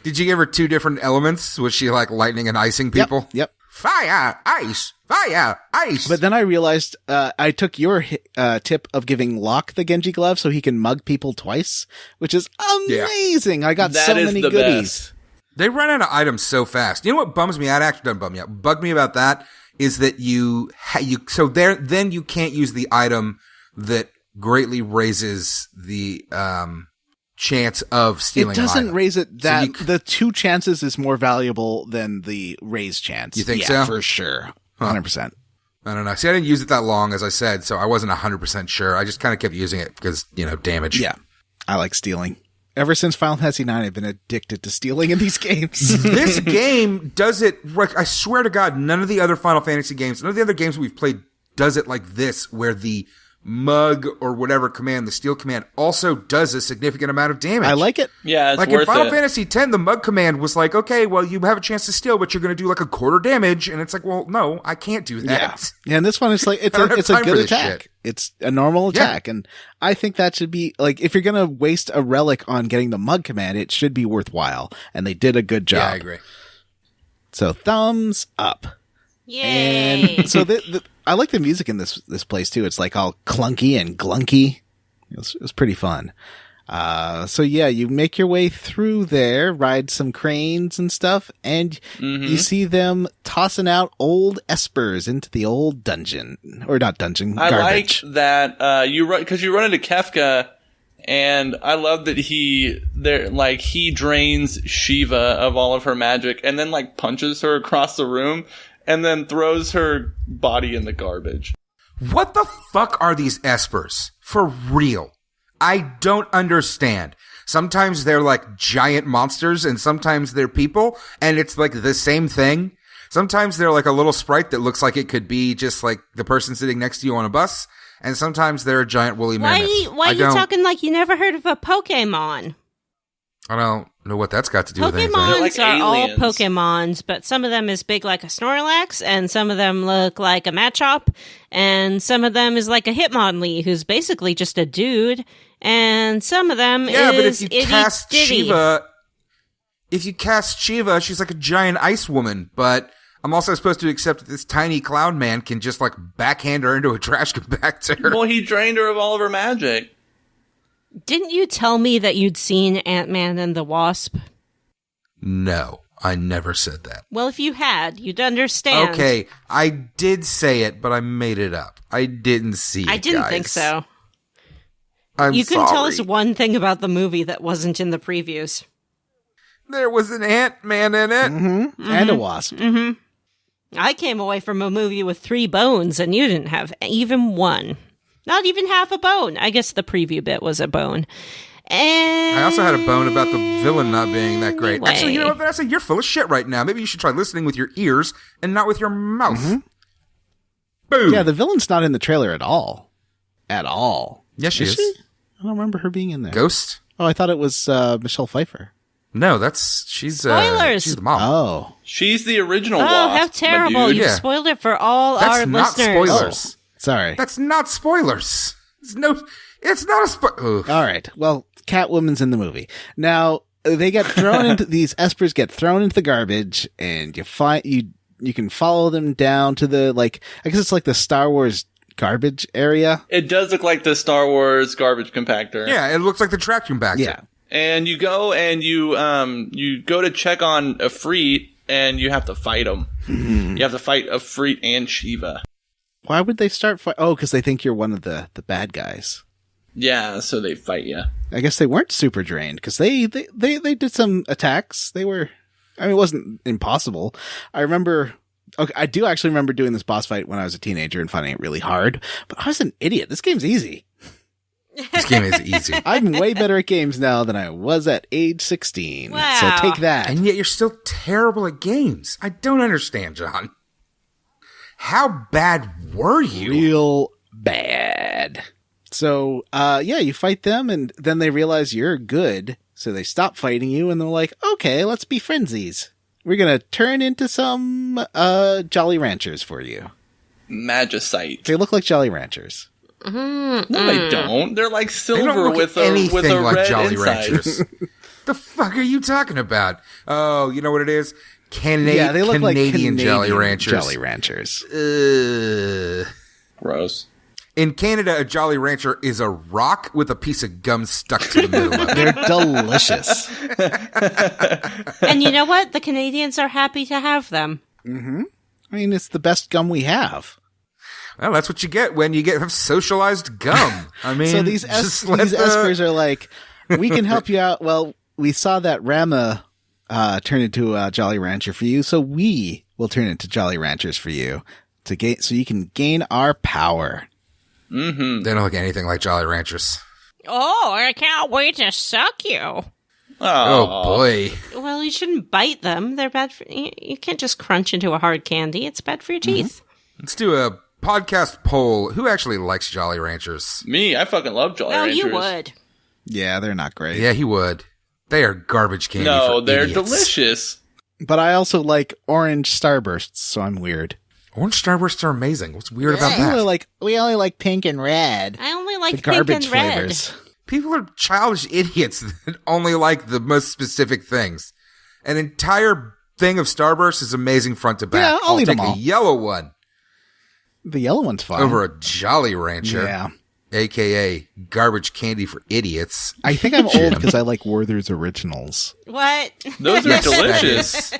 Did you give her 2 different elements? Was she lightning and icing people? Yep. Fire, ice, fire, ice. But then I realized I took your tip of giving Locke the Genji glove so he can mug people twice, which is amazing. I got so many goodies. Best. They run out of items so fast. You know what bums me out? Actually, doesn't bum me out. Bugged me about that is that then you can't use the item that greatly raises the chance of stealing. It doesn't raise it that the 2 chances is more valuable than the raise chance. You think so? For sure. 100%. I don't know. See, I didn't use it that long, as I said, so I wasn't 100% sure. I just kind of kept using it because, damage. Yeah. I like stealing. Ever since Final Fantasy IX, I've been addicted to stealing in these games. This game does it, I swear to God, none of the other Final Fantasy games, none of the other games we've played does it like this, where the mug or whatever command, the steal command, also does a significant amount of damage. I like it. Yeah, it's like worth in Final it. Fantasy X, the mug command was like, okay, well, you have a chance to steal, but you're going to do 1/4 damage, and it's like, well, no, I can't do that. Yeah, and this one is it's a good attack. It's a normal attack, and I think that should be if you're going to waste a relic on getting the mug command, it should be worthwhile, and they did a good job. Yeah, I agree. So thumbs up. Yay! And so I like the music in this place too. It's all clunky and glunky. It was pretty fun. So yeah, you make your way through there, ride some cranes and stuff, and you see them tossing out old espers into the old dungeon, or not dungeon, garbage. I like that you run into Kefka, and I love that he drains Shiva of all of her magic, and then punches her across the room, and then throws her body in the garbage. What the fuck are these espers? For real. I don't understand. Sometimes they're giant monsters, and sometimes they're people, and it's the same thing. Sometimes they're a little sprite that looks like it could be just the person sitting next to you on a bus, and sometimes they're a giant woolly mammoth. Why are you talking like you never heard of a Pokemon? I don't know what that's got to do with anything. Pokemons are all aliens. Pokemons, but some of them is big like a Snorlax, and some of them look like a Machop, and some of them is like a Hitmonlee, who's basically just a dude, and some of them is but if you cast Diddy. Shiva, she's like a giant ice woman, but I'm also supposed to accept that this tiny cloud man can just backhand her into a trash compactor. Well, he drained her of all of her magic. Didn't you tell me that you'd seen Ant-Man and the Wasp? No, I never said that. Well, if you had, you'd understand. Okay, I did say it, but I made it up. I didn't see it, I didn't guys. think so. You can tell us one thing about the movie that wasn't in the previews. There was an Ant-Man in it. Mm-hmm. And a wasp. Mm-hmm. I came away from a movie with 3 bones, and you didn't have even one. Not even half a bone. I guess the preview bit was a bone. And I also had a bone about the villain not being that great. Anyway. Actually, you know what, Vanessa? You're full of shit right now. Maybe you should try listening with your ears and not with your mouth. Mm-hmm. Boom. Yeah, the villain's not in the trailer at all. At all. Yes, she is. She? I don't remember her being in there. Ghost? Oh, I thought it was Michelle Pfeiffer. No, she's Spoilers! she's the mom. Oh. She's the original Oh, Wasp, how my terrible. dude. You Yeah. spoiled it for all That's our not listeners. spoilers. Sorry. That's not spoilers. It's not a spoiler. All right. Well, Catwoman's in the movie. Now, they get thrown into, these espers get thrown into the garbage, and you can follow them down to the, like, I guess it's like the Star Wars garbage area. It does look like the Star Wars garbage compactor. Yeah, it looks like the track compactor. Yeah. And you go and you go to check on Ifrit, and you have to fight him. You have to fight Ifrit and Shiva. Why would they start fight? Oh, because they think you're one of the bad guys. Yeah, so they fight you. I guess they weren't super drained because they did some attacks. They were, I mean, it wasn't impossible. I do actually remember doing this boss fight when I was a teenager and finding it really hard, but I was an idiot. This game's easy. This game is easy. I'm way better at games now than I was at age 16. Wow. So take that. And yet you're still terrible at games. I don't understand, John. How bad were you? Real bad. So, you fight them and then they realize you're good. So they stop fighting you and they're like, okay, let's be friendsies. We're going to turn into some, Jolly Ranchers for you. Magicite. They look like Jolly Ranchers. No, they don't. They're like They silver don't look with anything a like red Jolly inside. Ranchers. The fuck are you talking about? Oh, you know what it is? Yeah, they look Canadian like Canadian Jolly Ranchers. Jolly Ranchers. Gross. In Canada, a Jolly Rancher is a rock with a piece of gum stuck to the middle of it. They're delicious. And you know what? The Canadians are happy to have them. I mean, it's the best gum we have. Well, that's what you get when you have socialized gum. I mean, So these espers are like, we can help you out. Well, we saw that Rama turn into a Jolly Rancher for you, so we will turn into Jolly Ranchers for you so you can gain our power. Mm-hmm. They don't look anything like Jolly Ranchers. Oh, I can't wait to suck you. Oh boy. Well, you shouldn't bite them. They're bad for you. You can't just crunch into a hard candy. It's bad for your teeth. Let's do a podcast poll. Who actually likes Jolly Ranchers? Me, I fucking love Jolly Ranchers. You would. Yeah, they're not great. Yeah, he would. They are garbage candy. No, for they're idiots. delicious. But I also like orange Starbursts, so I'm weird. Orange Starbursts are amazing. What's weird about that? We only like pink and red. I only like The pink garbage and red. flavors. People are childish idiots that only like the most specific things. An entire thing of Starburst is amazing front to back. Yeah, I'll eat take them all. a yellow one The yellow one's fine. over a Jolly Rancher, Yeah. a.k.a. garbage candy for idiots. I think I'm old because I like Werther's Originals. What? Those are Yes, delicious.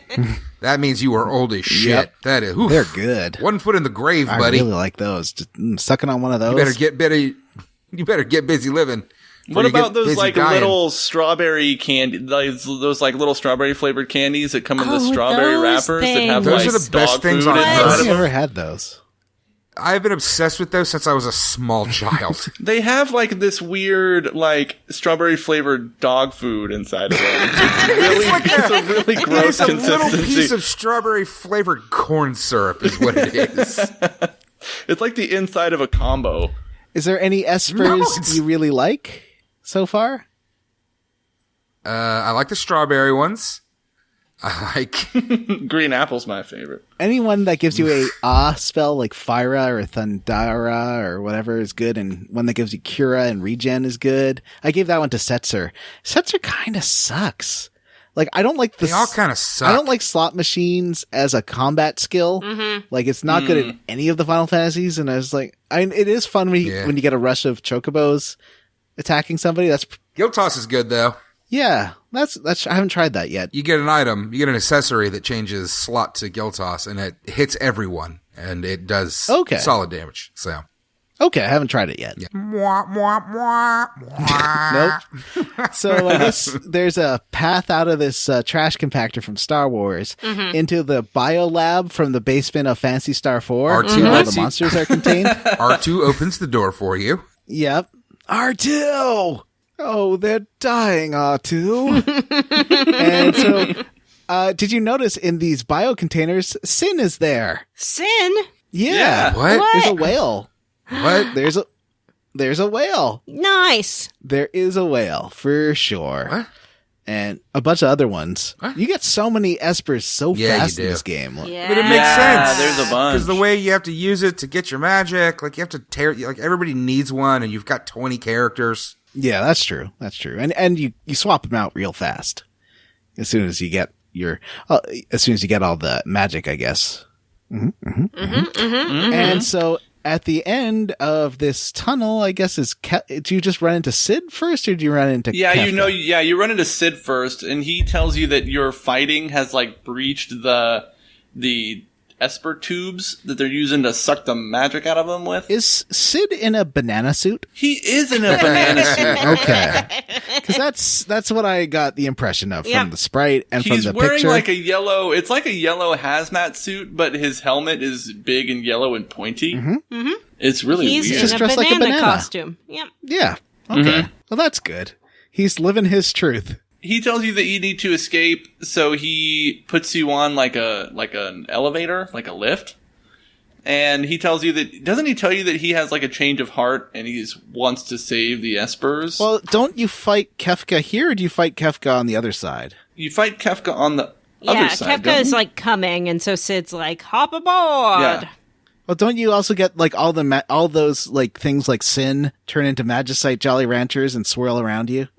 That means you are old as shit. Yep. That is, oof. They're good. 1 foot in the grave, I buddy. really like those. Just sucking on one of those. You better get busy living. before What you get about those busy like dying. little strawberry candy, those like little strawberry flavored candies that come in the Oh, strawberry those wrappers that have things. like Those are the best dog things food on inside earth. I've of them? never had those. I've been obsessed with those since I was a small child. They have like this weird like strawberry flavored dog food inside of them. It's a really gross It's a little consistency. piece of strawberry flavored corn syrup is what it is. It's like the inside of a combo. Is there any espers No, it's- you really like so far? I like the strawberry ones. I like... Green apple's my favorite. Anyone that gives you a spell like Fyra or Thundara or whatever is good, and one that gives you Cura and Regen is good. I gave that one to Setzer. Setzer kind of sucks. Like, I don't like They all kind of suck. I don't like slot machines as a combat skill. Like, it's not good at any of the Final Fantasies, and I was like, it is fun when you get a rush of chocobos attacking somebody. That's Guild Toss is good, though. yeah. That's I haven't tried that yet. You get an item, you get an accessory that changes slot to Guild Toss, and it hits everyone, and it does solid damage. So, Okay, I haven't tried it yet. mwah, mwah, mwah, mwah. Nope. So I guess there's a path out of this trash compactor from Star Wars into the biolab from the basement of Phantasy Star 4, R2 where lets the you- monsters are contained. R2 opens the door for you. Yep. R2! Oh, they're dying, R2. And so, did you notice in these biocontainers, Sin is there? Sin? Yeah. What? There's a whale. What? There's a whale. Nice. There is a whale, for sure. What? And a bunch of other ones. What? You get so many espers so Yeah, fast you in do. this game. Yeah. But it makes Yeah, sense. there's a bunch. Because the way you have to use it to get your magic, like you have to tear, like everybody needs one, and you've got 20 characters. Yeah, that's true. That's true. And you swap them out real fast. As soon as you get as soon as you get all the magic, I guess. And so at the end of this tunnel, I guess do you just run into Sid first, or do you run into Yeah, Kefka? you run into Sid first, and he tells you that your fighting has like breached the Esper tubes that they're using to suck the magic out of them with. Is Sid in a banana suit? He is in a banana suit. Okay. Because that's what I got the impression of Yeah. from the sprite and He's from the wearing picture. like it's like a yellow hazmat suit, but his helmet is big and yellow and pointy. It's really He's weird. just in a dressed like a banana banana. costume. Yep. Yeah. Okay. Well, that's good. He's living his truth. He tells you that you need to escape, so he puts you on like an elevator, like a lift. And he tells you that, doesn't he tell you that he has like a change of heart and he wants to save the Espers? Well, don't you fight Kefka here, or do you fight Kefka on the other side? You fight Kefka on the Yeah, other side. Kefka don't is you? like coming, and so Sid's like, hop aboard. Yeah. Well, don't you also get like all those like things like Sin turn into Magicite Jolly Ranchers and swirl around you?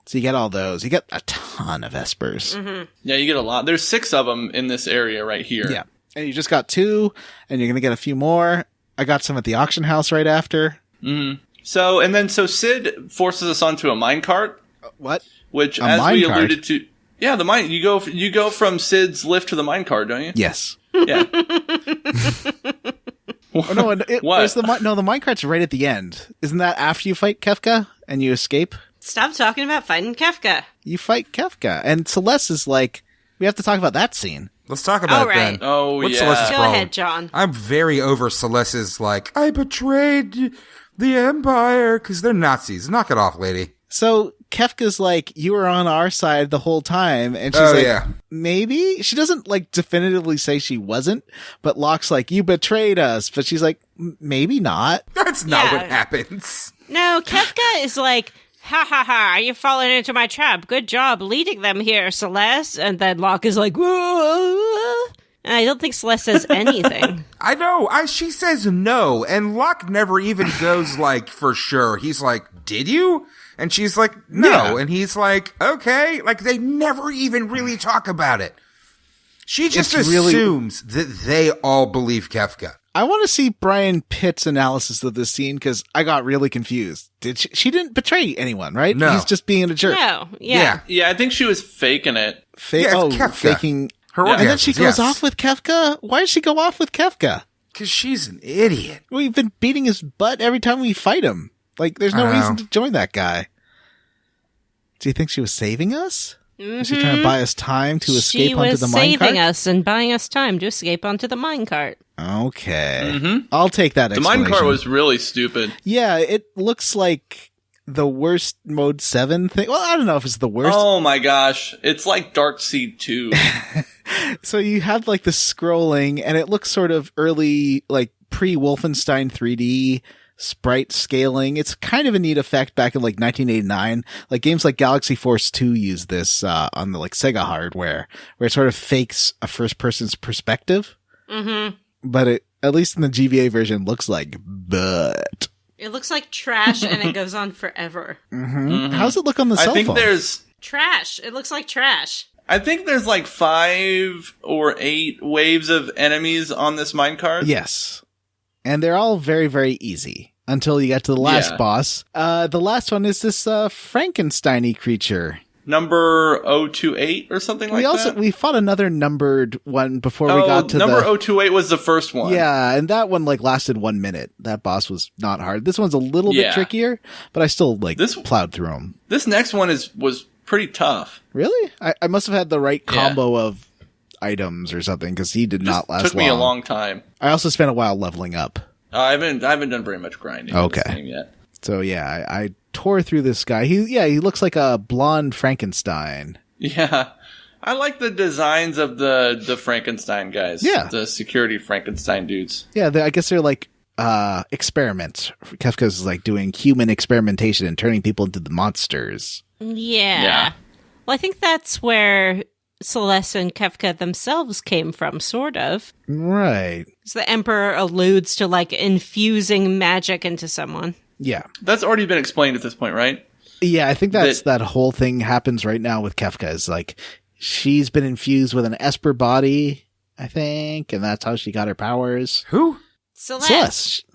So you get all those. You get a ton of Espers. Yeah, you get a lot. There's 6 of them in this area right here. Yeah. And you just got 2, and you're going to get a few more. I got some at the auction house right after. So Sid forces us onto a minecart, What? which, A as we minecart? alluded to, yeah, the mine. You go from Sid's lift to the minecart, don't you? Yes. Yeah. Oh, no, What? where's the minecart's right at the end. Isn't that after you fight Kefka and you escape? Stop talking about fighting Kefka. You fight Kefka. And Celeste is like, we have to talk about that scene. Let's talk about All it right. then. Oh, What's yeah. Celeste's Go problem? ahead, John. I'm very over Celeste's like, I betrayed the Empire, because they're Nazis. Knock it off, lady. So Kefka's like, you were on our side the whole time. And she's like, yeah. maybe? She doesn't like definitively say she wasn't, but Locke's like, you betrayed us. But she's like, maybe not. That's not Yeah. what happens. No, Kefka is like, ha ha ha, you fallen into my trap. Good job leading them here, Celeste. And then Locke is like, whoa. And I don't think Celeste says anything. I know. She says no, and Locke never even goes like for sure. He's like, "Did you?" And she's like, "No," Yeah. and he's like, "Okay." Like they never even really talk about it. She just It's really- assumes that they all believe Kefka. I want to see Brian Pitt's analysis of this scene because I got really confused. She didn't betray anyone, right? No. He's just being a jerk. No, yeah. Yeah, I think she was faking it. Yeah, it's Kefka. faking. Her And then she orgasms, goes yes. off with Kefka? Why did she go off with Kefka? Because she's an idiot. We've been beating his butt every time we fight him. Like, there's no I know. reason to join that guy. Do you think she was saving us? Was she trying to buy us time to escape onto the She was saving minecart? us and buying us time to escape onto the minecart. Okay. I'll take that The explanation. minecart was really stupid. Yeah, it looks like the worst Mode 7 thing. Well, I don't know if it's the worst. Oh my gosh. It's like Dark Seed 2. So you have like the scrolling, and it looks sort of early, like pre-Wolfenstein 3D sprite scaling. It's kind of a neat effect back in like 1989. Like games like Galaxy Force 2 use this on the like Sega hardware, where it sort of fakes a first person's perspective. But it, at least in the GBA version, looks like butt. It looks like trash and it goes on forever. How's it look on the cell I think phone? Trash. It looks like trash. there's like 5 or 8 waves of enemies on this minecart. Yes. And they're all very, very easy until you get to the last Yeah. boss. The last one is this Frankenstein-y creature. Number 028 or something like that. We fought another numbered one before we got to number the 028 was the first one. Yeah, and that one like lasted 1 minute. That boss was not hard. This one's a little bit Yeah. trickier, but I still like This- plowed through them. This next one was pretty tough. Really? I must have had the right Yeah. combo of items or something because he did not last Took me a long time. I also spent a while leveling up. I haven't done very much grinding in Okay. this game yet. So yeah, I tore through this guy. He looks like a blonde Frankenstein. Yeah. I like the designs of the Frankenstein guys. Yeah. The security Frankenstein dudes. Yeah, I guess they're like experiments. Kefka's like doing human experimentation and turning people into the monsters. Yeah. Well, I think that's where Celeste and Kefka themselves came from, sort of. Right. So the Emperor alludes to, like, infusing magic into someone. Yeah. That's already been explained at this point, right? Yeah, I think that whole thing happens right now with Kefka. Is like she's been infused with an Esper body, I think, and that's how she got her powers. Who? Celeste.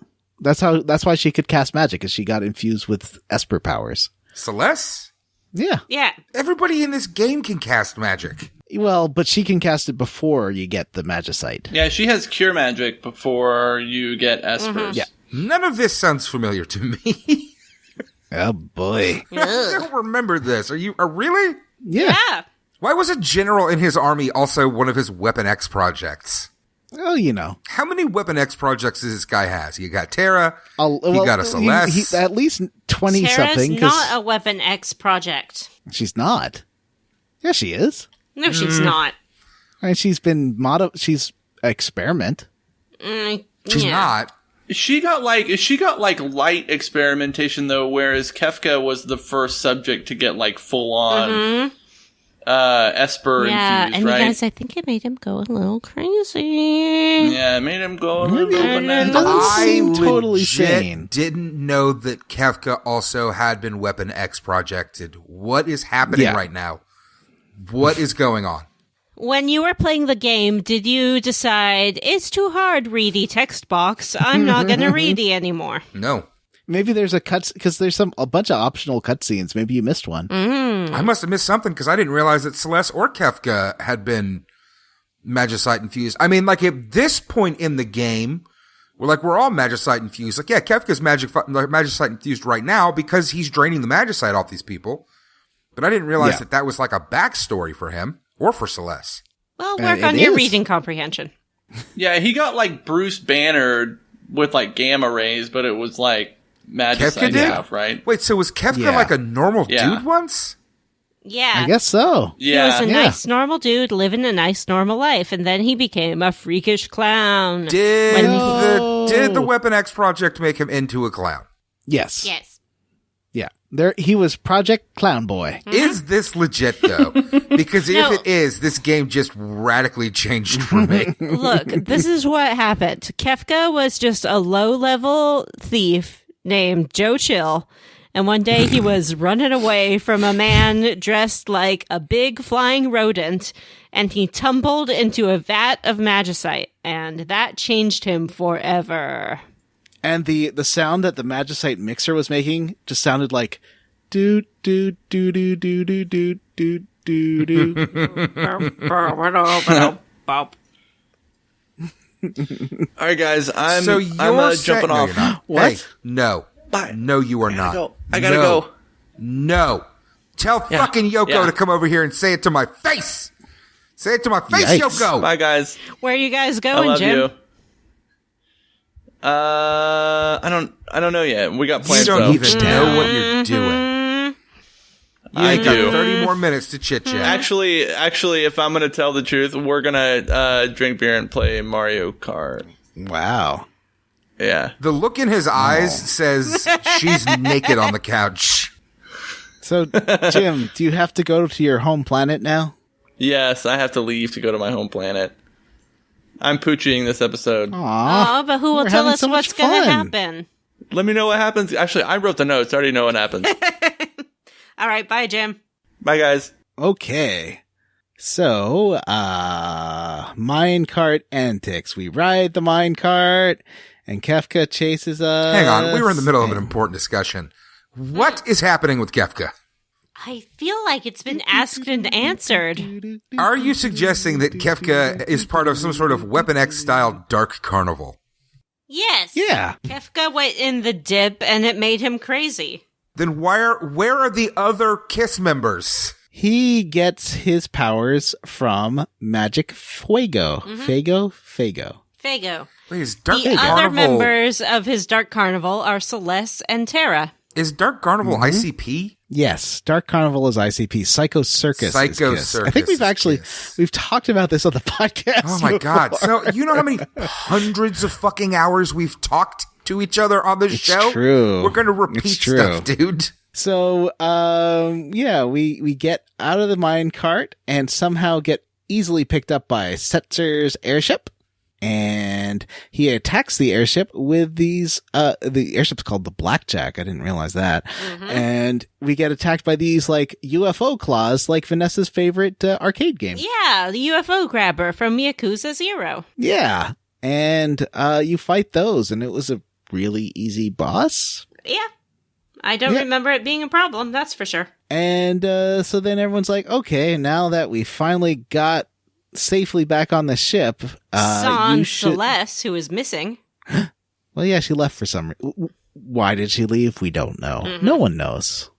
That's why she could cast magic, is she got infused with Esper powers. Celeste? Yeah. Yeah. Everybody in this game can cast magic. Well, but she can cast it before you get the Magicite. Yeah, she has cure magic before you get Espers. Yeah. None of this sounds familiar to me. Oh boy. I don't remember this. Are you really? Yeah. Yeah. Why was a general in his army also one of his Weapon X projects? Oh, you know. How many Weapon X projects does this guy has? You got Terra. Well, got a Celeste. He, at least 20 Terra's something. not a Weapon X project. She's not. Yeah, she is. No, she's not. I mean, she's experiment. She's not. She got light experimentation though, whereas Kefka was the first subject to get like full on Esper infused, and right? you guys, I think it made him go a little crazy. Yeah, it made him go a little He bananas. doesn't seem totally legit sane. didn't know that Kefka also had been Weapon X projected. What is happening right now? What is going on? When you were playing the game, did you decide, it's too hard, ready text box, I'm not going to ready anymore? No. Maybe there's because there's a bunch of optional cutscenes. Maybe you missed one. I must have missed something because I didn't realize that Celeste or Kefka had been Magicite infused. I mean, like at this point in the game, we're all Magicite infused. Like, yeah, Kefka's Magicite infused right now because he's draining the Magicite off these people. But I didn't realize that was like a backstory for him or for Celeste. Well, work on your is. reading comprehension. Yeah, he got like Bruce Banner with like gamma rays, but it was like Magicite Kefka did? stuff, right? Wait, so was Kefka like a normal dude once? Yeah. I guess so. Yeah. He was a nice, normal dude living a nice, normal life, and then he became a freakish clown. Did the Weapon X project make him into a clown? Yes. Yes. Yeah. He was Project Clown Boy. Is this legit though? Because if it is, this game just radically changed for me. Look, this is what happened. Kefka was just a low-level thief named Joe Chill, and one day he was running away from a man dressed like a big flying rodent, and he tumbled into a vat of magicite, and that changed him forever. And the sound that the Magicite mixer was making just sounded like do do do do do do do do do do. All right, guys, I'm jumping No, off. you're not. What? Hey, no. Bye. No, you are not. Go. I gotta go. No. Tell fucking Yoko to come over here and say it to my face. Say it to my face, Yikes. Yoko. Bye, guys. Where are you guys I going, love Jim? you. I don't know yet. We got You plans. don't though. even know what you're doing. I You got do. 30 more minutes to chit chat. Actually, if I'm gonna tell the truth, we're gonna drink beer and play Mario Kart. Wow. Yeah. The look in his eyes says she's naked on the couch. So, Jim, do you have to go to your home planet now? Yes, I have to leave to go to my home planet. I'm pooching this episode. Aw. Oh, but who will We're tell having us so much what's going to fun. happen? Let me know what happens. Actually, I wrote the notes. I already know what happens. All right, bye, Jim. Bye, guys. Okay. So, minecart antics. We ride the minecart, and Kefka chases us. Hang on, we were in the middle of an important discussion. What is happening with Kefka? I feel like it's been asked and answered. Are you suggesting that Kefka is part of some sort of Weapon X-style dark carnival? Yes. Yeah. Kefka went in the dip, and it made him crazy. Then where are the other KISS members? He gets his powers from Magic Fuego. Mm-hmm. Fago? Fago. Wait, is Dark The Carnival... other members of his Dark Carnival are Celeste and Tara. Is Dark Carnival ICP? Yes, Dark Carnival is ICP. Psycho Circus is Psycho Kiss. Circus I think is we've talked about this on the podcast. Oh my god. before. So, you know how many hundreds of fucking hours we've talked to each other on this show? True. We're going to repeat It's true. stuff, dude. So, we get out of the minecart and somehow get easily picked up by Setzer's airship. And he attacks the airship with these, the airship's called the Blackjack. I didn't realize that. Mm-hmm. And we get attacked by these, like, UFO claws, like Vanessa's favorite arcade game. Yeah, the UFO grabber from Yakuza 0. Yeah. And, you fight those, and it was a really easy boss. Yeah. I don't remember it being a problem, that's for sure. And, so then everyone's like, okay, now that we finally got safely back on the ship, Sans Celeste, who is missing. Well, yeah, she left for some why did she leave? We don't know. Mm-hmm. No one knows.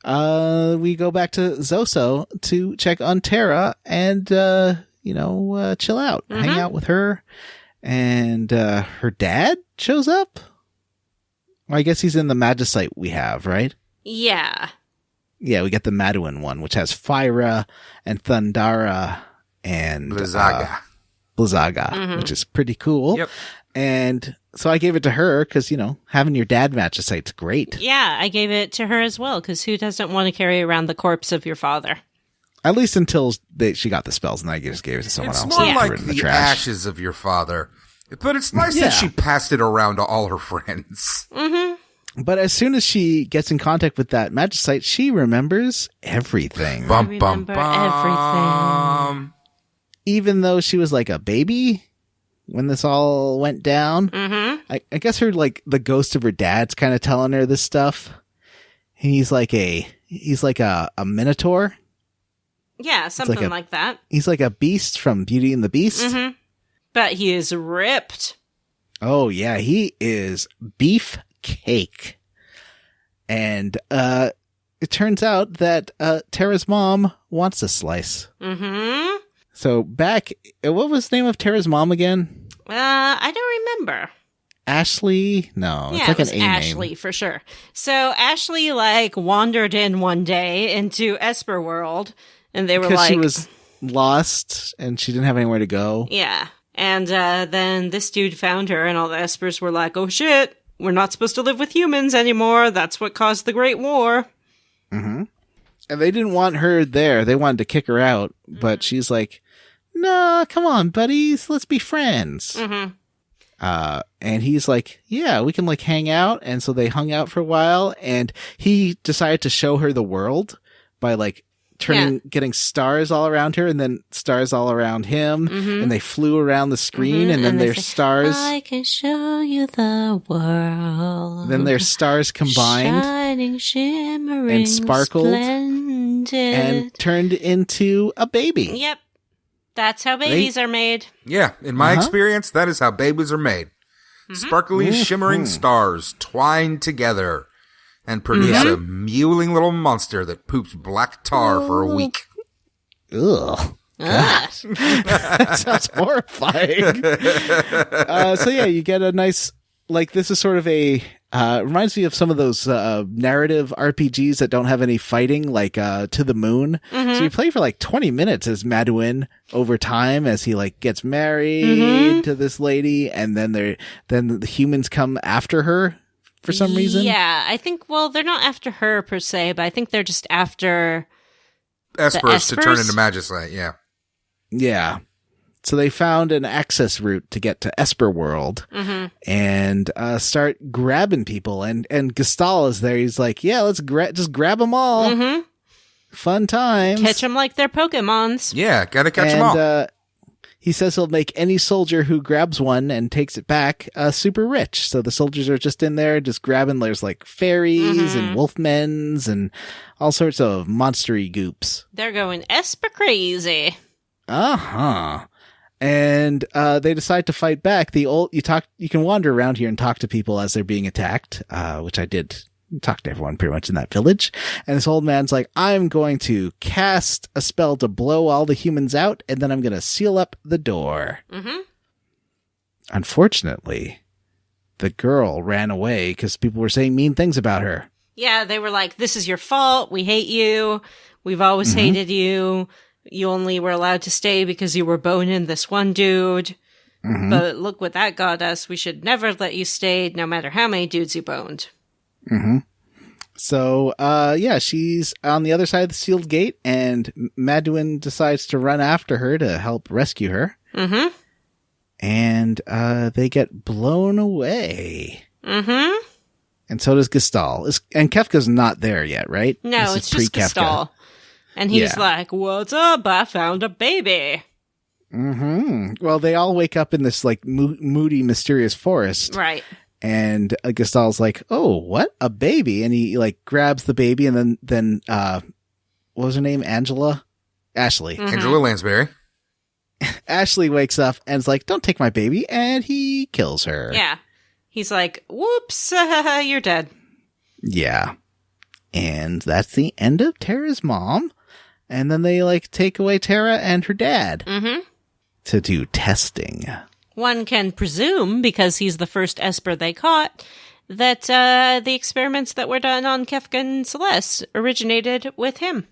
We go back to Zoso to check on Tara and, chill out, hang out with her. And, her dad shows up. Well, I guess he's in the Magicite we have, right? Yeah. Yeah, we get the Maduin one, which has Fyra and Thundara and Blizzaga, which is pretty cool. Yep. And so I gave it to her because, having your dad Magicite's great. Yeah, I gave it to her as well, because who doesn't want to carry around the corpse of your father? At least until she got the spells, and I just gave it to someone It's else. more and threw like it in the the trash. ashes of your father. But it's nice Yeah. that she passed it around to all her friends. Mm-hmm. But as soon as she gets in contact with that Magicite, she remembers everything. Bum, remember everything. Even though she was like a baby when this all went down. Mm-hmm. I guess her, like, the ghost of her dad's kind of telling her this stuff. He's like a minotaur. Yeah, something like like that. He's like a beast from Beauty and the Beast. Mm-hmm. But he is ripped. Oh yeah, he is beef cake. And it turns out that Tara's mom wants a slice. Mm-hmm. So what was the name of Tara's mom again? I don't remember. Ashley? No, Yeah, it's like it was an A Ashley name. for sure. So Ashley wandered in one day into Esper World, and they were Because like, she was lost and she didn't have anywhere to go. yeah. And then this dude found her, and all the Espers were like, "Oh shit, we're not supposed to live with humans anymore. That's what caused the Great War." Mm-hmm. And they didn't want her there. They wanted to kick her out, but she's like, "No, come on, buddies, let's be friends." Mm-hmm. And he's like, "Yeah, we can like hang out." And so they hung out for a while, and he decided to show her the world by like getting stars all around her, and then stars all around him, and they flew around the screen, and then they their say, stars. I can show you the world. Then their stars combined Shining, shimmering, and sparkled splendid. and turned into a baby. Yep. That's how babies are made. Yeah, in my experience, that is how babies are made. Sparkly, shimmering stars twined together and produce a mewling little monster that poops black tar for a week. Ugh. Ah. That sounds horrifying. So yeah, you get a nice, like, this is sort of a, reminds me of some of those narrative RPGs that don't have any fighting, like To the Moon. So you play for like 20 minutes as Maduin over time as he like gets married to this lady, and then the humans come after her for some reason. Yeah, I think, well, they're not after her per se, but I think they're just after Espers to turn Espers? into Magicite, yeah. Yeah. So they found an access route to get to Esper World and start grabbing people. And Gestal is there. He's like, yeah, let's just grab them all. Fun times. catch them like they're Pokemons. Yeah, gotta catch them all. He says he'll make any soldier who grabs one and takes it back super rich. So the soldiers are just in there just grabbing. There's like fairies and wolfmen's and all sorts of monstery goops. They're going Esper crazy. Uh-huh. And they decide to fight back. You can wander around here and talk to people as they're being attacked, which I did. Talk to everyone pretty much in that village. And this old man's like, I'm going to cast a spell to blow all the humans out, and then I'm going to seal up the door. unfortunately, the girl ran away because people were saying mean things about her. Yeah, they were like, this is your fault. We hate you. We've always hated you. You only were allowed to stay because you were boning this one dude. But look what that got us. We should never let you stay, no matter how many dudes you boned. So, she's on the other side of the sealed gate, and Maduin decides to run after her to help rescue her. And they get blown away. And so does Gestal. And Kefka's not there yet, right? No, it's just Gestal. And he's like, what's up? I found a baby. Well, they all wake up in this like moody, mysterious forest. Right. And Gestal's like, oh, what? A baby? And he like grabs the baby, and then what was her name? Ashley. Angela Lansbury. Ashley wakes up and is like, don't take my baby. And he kills her. Yeah. He's like, whoops, you're dead. Yeah. And that's the end of Tara's mom. And then they like take away Tara and her dad to do testing. One can presume, because he's the first Esper they caught, that the experiments that were done on Kefka and Celeste originated with him.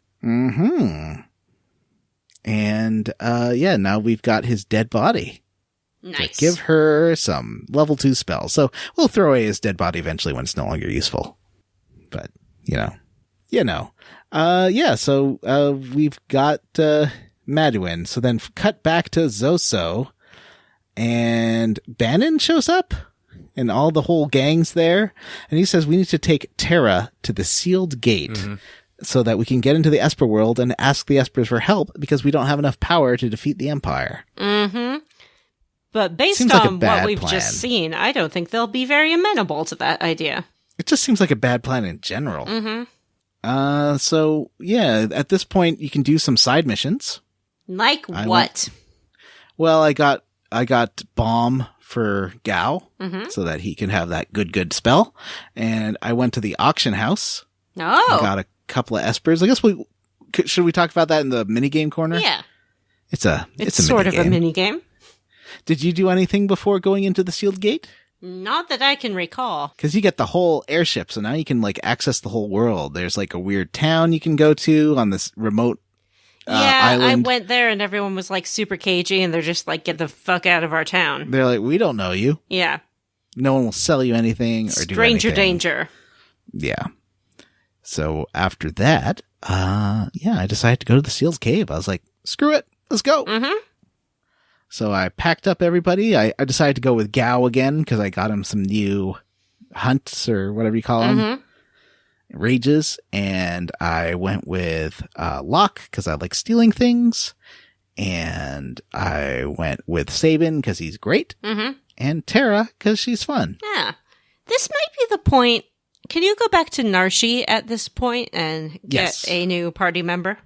And now we've got his dead body. Nice. To give her some level 2 spells. So we'll throw away his dead body eventually when it's no longer useful. But, so we've got Maduin. So then cut back to Zoso, and Bannon shows up, and all the whole gang's there. And he says we need to take Tara to the sealed gate so that we can get into the Esper world and ask the Espers for help, because we don't have enough power to defeat the Empire. But based Seems like a on bad what we've plan. just seen, I don't think they'll be very amenable to that idea. It just seems like a bad plan in general. So yeah, at this point you can do some side missions. Like what? Well, I got Bomb for Gao so that he can have that good spell. And I went to the auction house. Oh. I got a couple of Espers. I guess should we talk about that in the minigame corner? Yeah. It's a sort of a minigame. Did you do anything before going into the sealed gate? Not that I can recall. Because you get the whole airship, so now you can like access the whole world. There's like a weird town you can go to on this remote island. I went there and everyone was like super cagey, and they're just like, get the fuck out of our town. They're like, we don't know you. Yeah. No one will sell you anything or do anything. Stranger danger. Yeah. So after that, I decided to go to the sealed cave. I was like, screw it. Let's go. So I packed up everybody. I decided to go with Gao again because I got him some new hunts or whatever you call them. Rages. And I went with Locke because I like stealing things. And I went with Sabin because he's great. And Tara because she's fun. Yeah. This might be the point. Can you go back to Narshi at this point and get a new party member?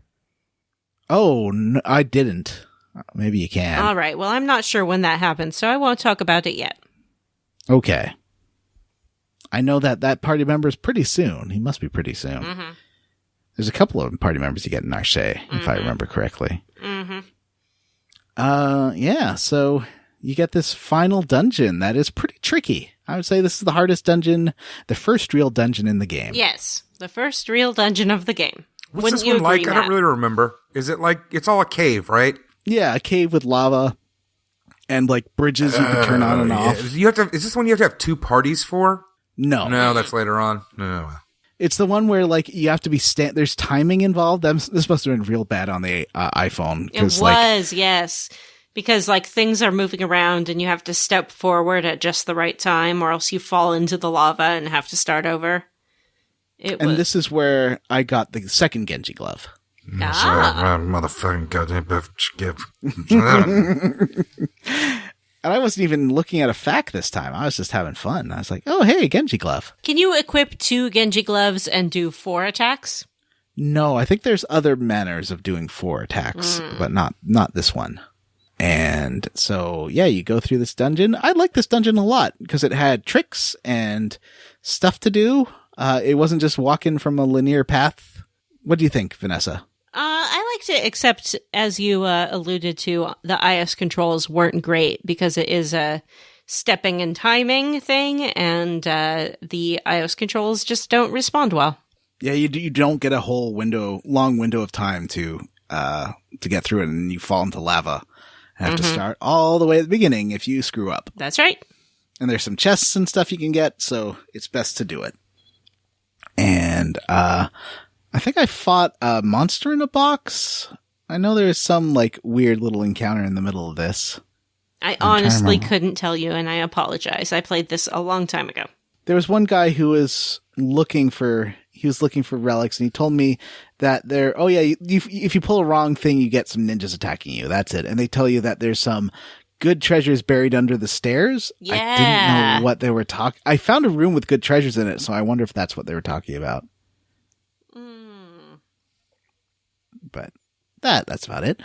Oh, no, I didn't. Maybe you can. All right. Well, I'm not sure when that happens, so I won't talk about it yet. Okay. I know that party member is pretty soon. He must be pretty soon. There's a couple of party members you get in Narshe, if I remember correctly. So you get this final dungeon that is pretty tricky. I would say this is the hardest dungeon, the first real dungeon in the game. Yes, the first real dungeon of the game. What's Wouldn't this you one like? agree, I don't Matt? really remember. Is it like, it's all a cave, right? Yeah, a cave with lava and like bridges you can turn on and off. Is this one you have to have 2 parties for? No. No, that's later on. No. It's the one where like you have to be there's timing involved. This must have been real bad on the iPhone. It was, yes. Because like things are moving around and you have to step forward at just the right time, or else you fall into the lava and have to start over. This is where I got the second Genji glove. Motherfucking goddamn. And I wasn't even looking at a fact this time. I was just having fun. I was like, oh, hey, Genji glove. Can you equip 2 Genji gloves and do 4 attacks? No, I think there's other manners of doing 4 attacks, but not this one. And so, yeah, you go through this dungeon. I like this dungeon a lot because it had tricks and stuff to do. It wasn't just walking from a linear path. What do you think, Vanessa? I liked it, except as you alluded to, the IS controls weren't great because it is a stepping and timing thing, and the iOS controls just don't respond well. Yeah, you don't get a whole long window of time to get through it, and you fall into lava. And have to start all the way at the beginning if you screw up. That's right. And there's some chests and stuff you can get, so it's best to do it. And I think I fought a monster in a box. I know there's some like weird little encounter in the middle of this. I honestly couldn't tell you, and I apologize. I played this a long time ago. There was one guy who was looking for relics, and he told me that if you pull a wrong thing, you get some ninjas attacking you. That's it. And they tell you that there's some good treasures buried under the stairs. Yeah. I didn't know what they were talking. I found a room with good treasures in it, so I wonder if that's what they were talking about. But that's about it.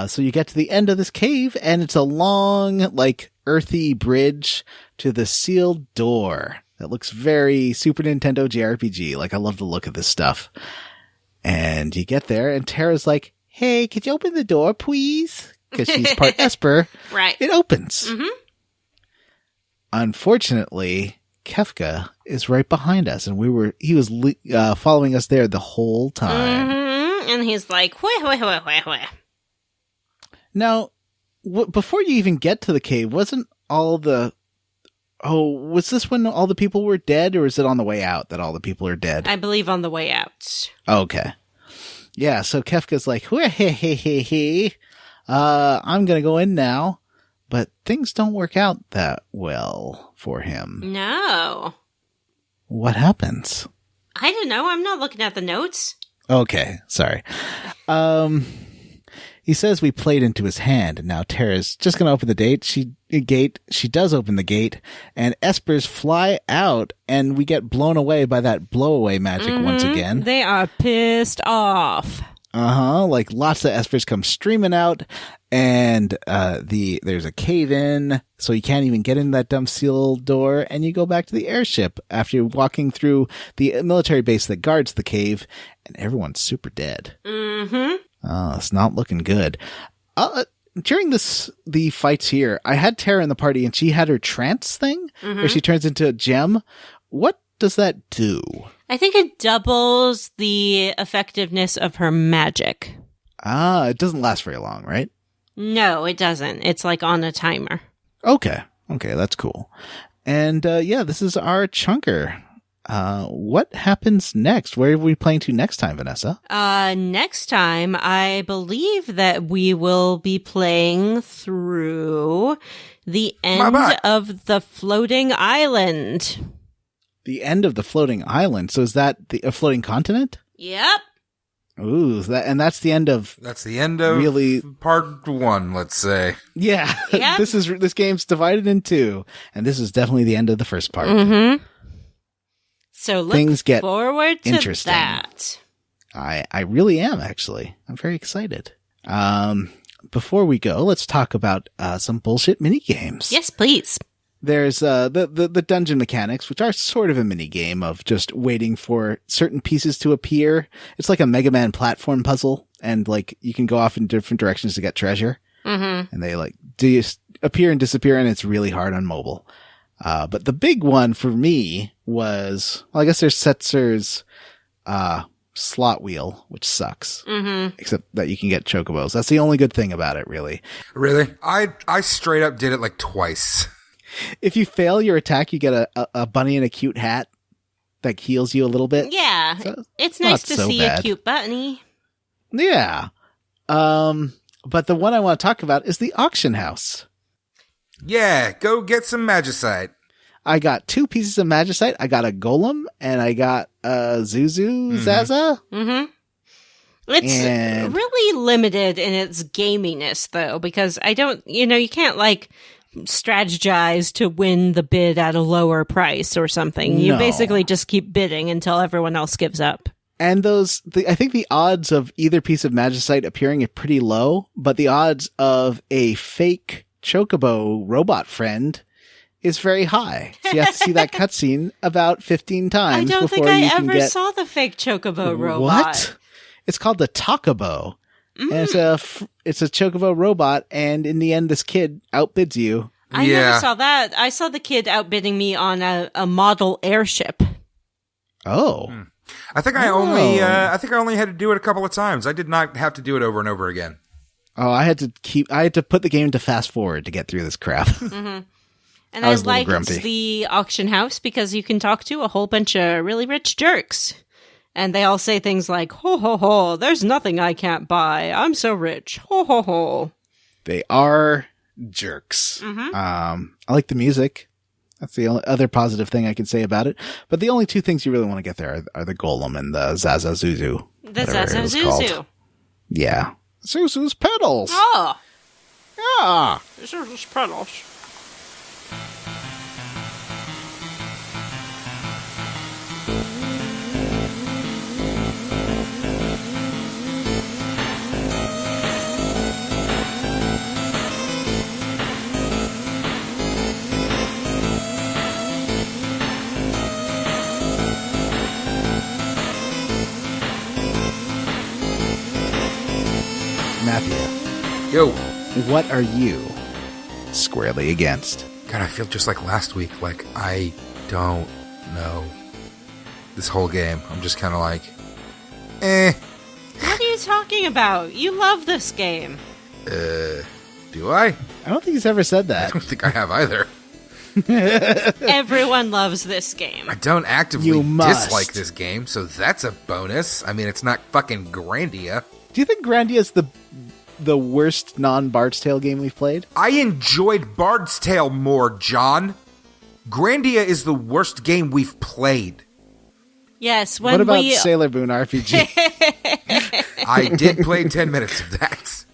So you get to the end of this cave, and it's a long, like, earthy bridge to the sealed door. That looks very Super Nintendo JRPG. Like, I love the look of this stuff. And you get there, and Tara's like, hey, could you open the door, please? Because she's part Esper. Right. It opens. Mm-hmm. Unfortunately, Kefka is right behind us, and he was following us there the whole time. Mm-hmm. And he's like, wah. Now, before you even get to the cave, wasn't all the... Oh, was this when all the people were dead, or is it on the way out that all the people are dead? I believe on the way out. Okay. Yeah, so Kefka's like, I'm gonna go in now. But things don't work out that well for him. No. What happens? I don't know. I'm not looking at the notes. Okay, sorry. He says we played into his hand, and now Tara's just going to open the gate. She does open the gate, and Espers fly out, and we get blown away by that blow-away magic once again. They are pissed off. Like lots of Espers come streaming out, and there's a cave-in, so you can't even get in that dumb sealed door, and you go back to the airship after walking through the military base that guards the cave, and everyone's super dead. Mm-hmm. Oh, it's not looking good. During the fights here, I had Tara in the party, and she had her trance thing, where she turns into a gem. What does that do? I think it doubles the effectiveness of her magic. It doesn't last very long, right? No, it doesn't. It's like on a timer. Okay, that's cool. And this is our chunker. What happens next? Where are we playing to next time, Vanessa? Next time, I believe that we will be playing through the end of the floating island. The end of the floating island. So is that a floating continent? Yep. Ooh, that's the end of... That's the end of really part 1, let's say. Yeah. Yep. This game's divided in 2, and this is definitely the end of the first part. Mm-hmm. So Things get forward to interesting. that. I really am, actually. I'm very excited. Before we go, let's talk about some bullshit mini games. Yes, please. There's the dungeon mechanics, which are sort of a mini game of just waiting for certain pieces to appear. It's like a Mega Man platform puzzle, and like you can go off in different directions to get treasure. Mm-hmm. And they like appear and disappear, and it's really hard on mobile. But the big one for me was, I guess there's Setzer's slot wheel, which sucks. Mm-hmm. Except that you can get chocobos. That's the only good thing about it, really. Really? I straight up did it like twice. If you fail your attack, you get a bunny in a cute hat that heals you a little bit. Yeah. So it's nice to so see bad. a cute bunny. Yeah. But the one I want to talk about is the auction house. Yeah, go get some magicite. I got 2 pieces of magicite. I got a golem, and I got a Zuzu Zaza. Mm-hmm. It's really limited in its gaminess, though, because you can't, like, strategize to win the bid at a lower price or something. You basically just keep bidding until everyone else gives up. And I think the odds of either piece of magicite appearing are pretty low, but the odds of a fake chocobo robot friend is very high. So you have to see that cutscene about 15 times I don't before think you I can ever get... saw the fake chocobo robot. What? It's called the Talkabo. And it's a chocobo robot, and in the end, this kid outbids you I never saw that. I saw the kid outbidding me on a model airship. Oh. I think I only had to do it a couple of times. I did not have to do it over and over again. Oh, I had to put the game to fast forward to get through this crap. Mm-hmm. And I I was a little liked grumpy. the auction house because you can talk to a whole bunch of really rich jerks. And they all say things like, ho, ho, ho, there's nothing I can't buy. I'm so rich. Ho, ho, ho. They are jerks. Mm-hmm. I like the music. That's the only other positive thing I can say about it. But the only two things you really want to get there are the Golem and the Zazazuzu. The whatever it was called. Zazazuzu. Yeah. Zuzu's pedals. Oh, Yeah. Zuzu's pedals. Matthew, Yo. what are you squarely against? God, I feel just like last week. Like, I don't know this whole game. I'm just kind of like, What are you talking about? You love this game. do I? I don't think he's ever said I that. don't think I have either. Everyone loves this game. I don't actively You must. dislike this game, so that's a bonus. I mean, it's not fucking Grandia. Do you think Grandia is the worst non-Bard's Tale game we've played? I enjoyed Bard's Tale more, John. Grandia is the worst game we've played. Yes, when What about we Sailor Moon RPG? I did play 10 minutes of that.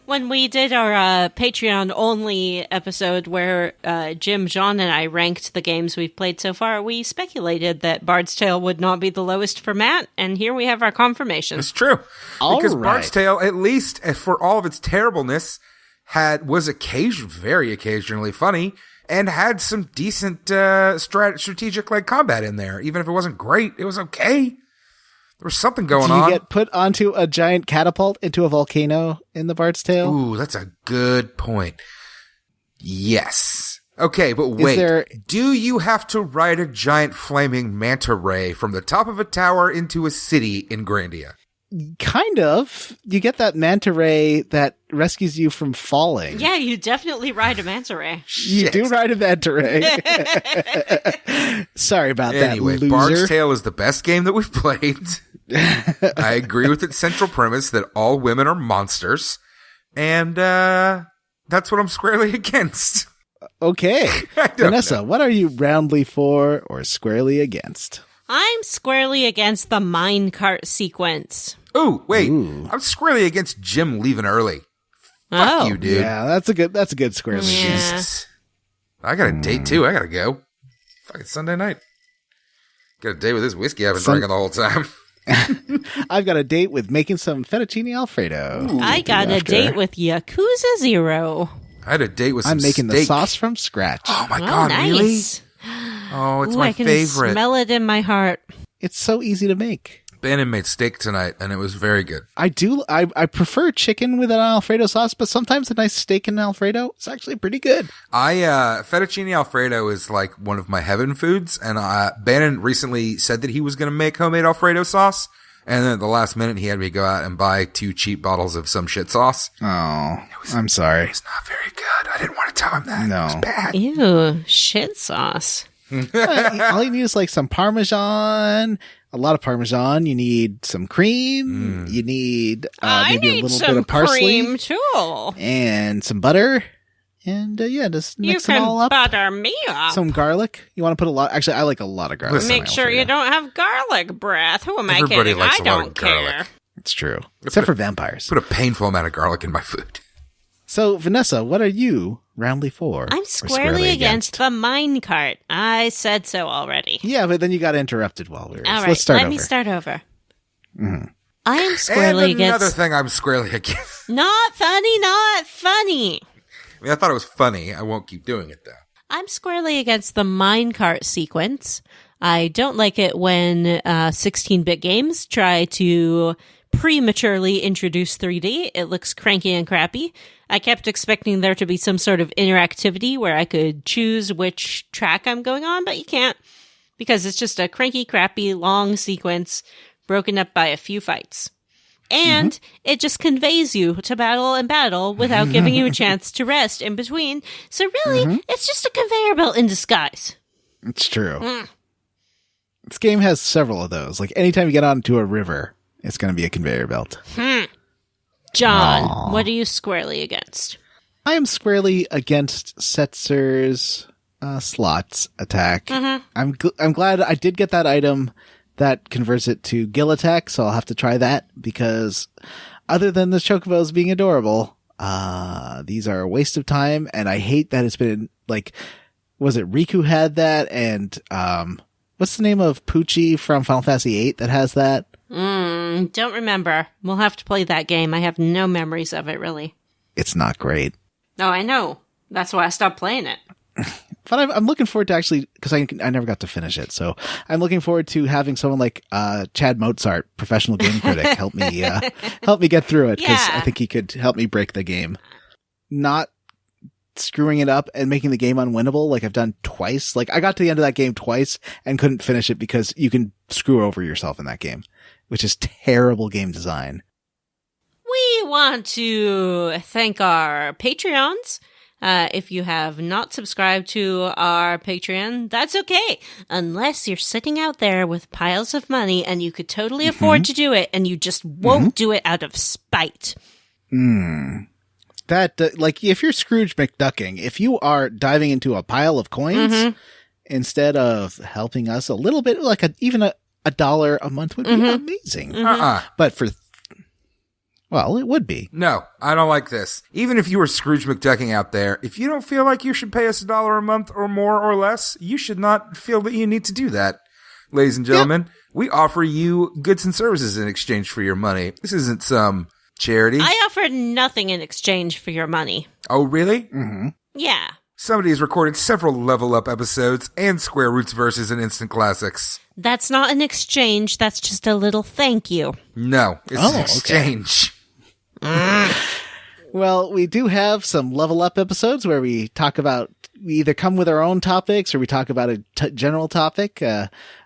when we did our Patreon only episode where Jim, John, and I ranked the games we've played so far, we speculated that Bard's Tale would not be the lowest for Matt, and here we have our confirmation. It's true. All Because right. Bard's Tale, at least for all of its terribleness, was very occasionally funny and had some decent strategic like combat in there. Even if it wasn't great, it was okay. There was something going Do you on. get put onto a giant catapult into a volcano in the Bard's Tale? Ooh, that's a good point. Yes. Okay, but wait. there- Do you have to ride a giant flaming manta ray from the top of a tower into a city in Grandia? Kind of. You get that manta ray that rescues you from falling. Yeah, you definitely ride a manta ray. You Shit. do ride a manta ray. Sorry about Anyway, that, Bard's loser. Tale is the best game that we've played. I agree with its central premise that all women are monsters. And that's what I'm squarely against. Okay. I don't Vanessa, know. what are you roundly for or squarely against? I'm squarely against the minecart sequence. Ooh, wait. Ooh. I'm squarely against Jim leaving early. Fuck Oh. you, dude. Yeah, that's a good squarely Yeah. against. Jesus. I got a date too. I gotta go. Fucking Sunday night. Got a date with this whiskey I've been drinking the whole time. I've got a date with making some fettuccine alfredo. I got a after. date with Yakuza Zero. I had a date with some I'm making the steak. sauce from scratch. Oh my Oh, god, really? nice. Oh, it's Ooh, my I can favorite. smell it in my heart. It's so easy to make. Bannon made steak tonight, and it was very good. I prefer chicken with an Alfredo sauce, but sometimes a nice steak and Alfredo is actually pretty good. Fettuccine Alfredo is like one of my heaven foods, and Bannon recently said that he was going to make homemade Alfredo sauce, and then at the last minute he had me go out and buy 2 cheap bottles of some shit sauce. Oh, I'm sorry. It's not very good. I didn't want to tell him that. No. It was bad. Ew, shit sauce. All you need is like some Parmesan, a lot of Parmesan. You need some cream. You need I maybe need a little some bit of parsley cream too. and some butter. And just You mix it all can up. butter me up. Some garlic. You want to put a lot. Actually, I like a lot of garlic. Listen, on my Make sure you Alfredo. don't have garlic breath. Who am I Everybody kidding? likes I a lot of don't care. garlic. It's true. Except for vampires. Put a painful amount of garlic in my food. So, Vanessa, what are you roundly for? I'm or squarely against the minecart. I said so already. Yeah, but then you got interrupted while we were. All so right, let's start let over. me start over. Mm-hmm. I am squarely And another against. thing I'm squarely against. Not funny, not funny. I mean, I thought it was funny. I won't keep doing it, though. I'm squarely against the minecart sequence. I don't like it when 16-bit games try to prematurely introduced 3D. It looks cranky and crappy. I kept expecting there to be some sort of interactivity where I could choose which track I'm going on, but you can't, because it's just a cranky, crappy, long sequence broken up by a few fights. And it just conveys you to battle and battle without giving you a chance to rest in between. So really, it's just a conveyor belt in disguise. It's true. This game has several of those. Like, anytime you get onto a river, it's going to be a conveyor belt. John, what are you squarely against? I am squarely against Setzer's slots attack. I'm glad I did get that item that converts it to gill attack, so I'll have to try that, because other than the chocobos being adorable, these are a waste of time, and I hate that it's been, like, was it Riku had that, and what's the name of Poochie from Final Fantasy VIII that has that? Don't remember. We'll have to play that game. I have no memories of it, really. It's not great. Oh, I know. That's why I stopped playing it. But I'm looking forward to actually, because I never got to finish it, so I'm looking forward to having someone like Chad Mozart, professional game critic, help me get through it, because I think he could help me break the game. Not screwing it up and making the game unwinnable like I've done twice. Like, I got to the end of that game twice and couldn't finish it because you can screw over yourself in that game, which is terrible game design. We want to thank our Patreons. If you have not subscribed to our Patreon, that's okay. Unless you're sitting out there with piles of money and you could totally afford to do it and you just won't do it out of spite. That, like, if you're Scrooge McDucking, if you are diving into a pile of coins instead of helping us a little bit, like even a dollar a month would be amazing. But well, it would be. No, I don't like this. Even if you were Scrooge McDucking out there, if you don't feel like you should pay us $1 a month or more or less, you should not feel that you need to do that. Ladies and gentlemen, we offer you goods and services in exchange for your money. This isn't some charity. I offer nothing in exchange for your money. Oh, really? Yeah. Somebody has recorded several Level Up episodes and Square Roots verses and Instant Classics. That's not an exchange. That's just a little thank you. No, it's an exchange. Well, we do have some Level Up episodes where we talk about, we either come with our own topics or we talk about a general topic.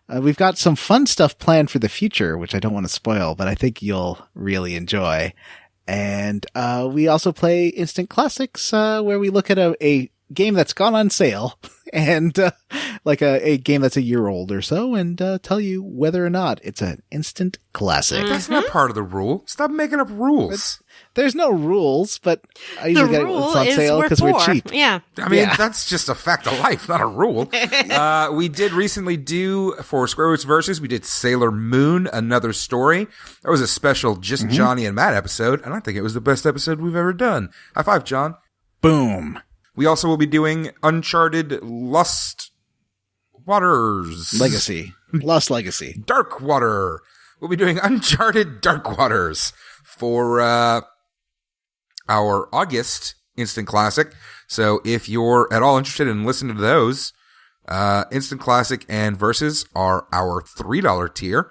We've got some fun stuff planned for the future, which I don't want to spoil, but I think you'll really enjoy. And we also play Instant Classics, where we look at a game that's gone on sale and like a game that's a year old or so, and tell you whether or not it's an instant classic. That's not part of the rule. Stop making up rules. There's no rules, but I usually get it when it's on sale because we're cheap. Yeah. I mean, that's just a fact of life, not a rule. We did recently do, for Square Roots Versus, we did Sailor Moon, Another Story. That was a special Just Johnny and Matt episode, and I think it was the best episode we've ever done. High five, John. Boom. We also will be doing Uncharted Lost Waters. Legacy. Lost Legacy. Dark Water. We'll be doing Uncharted Dark Waters for our August Instant Classic. So if you're at all interested in listening to those, Instant Classic and Versus are our $3 tier.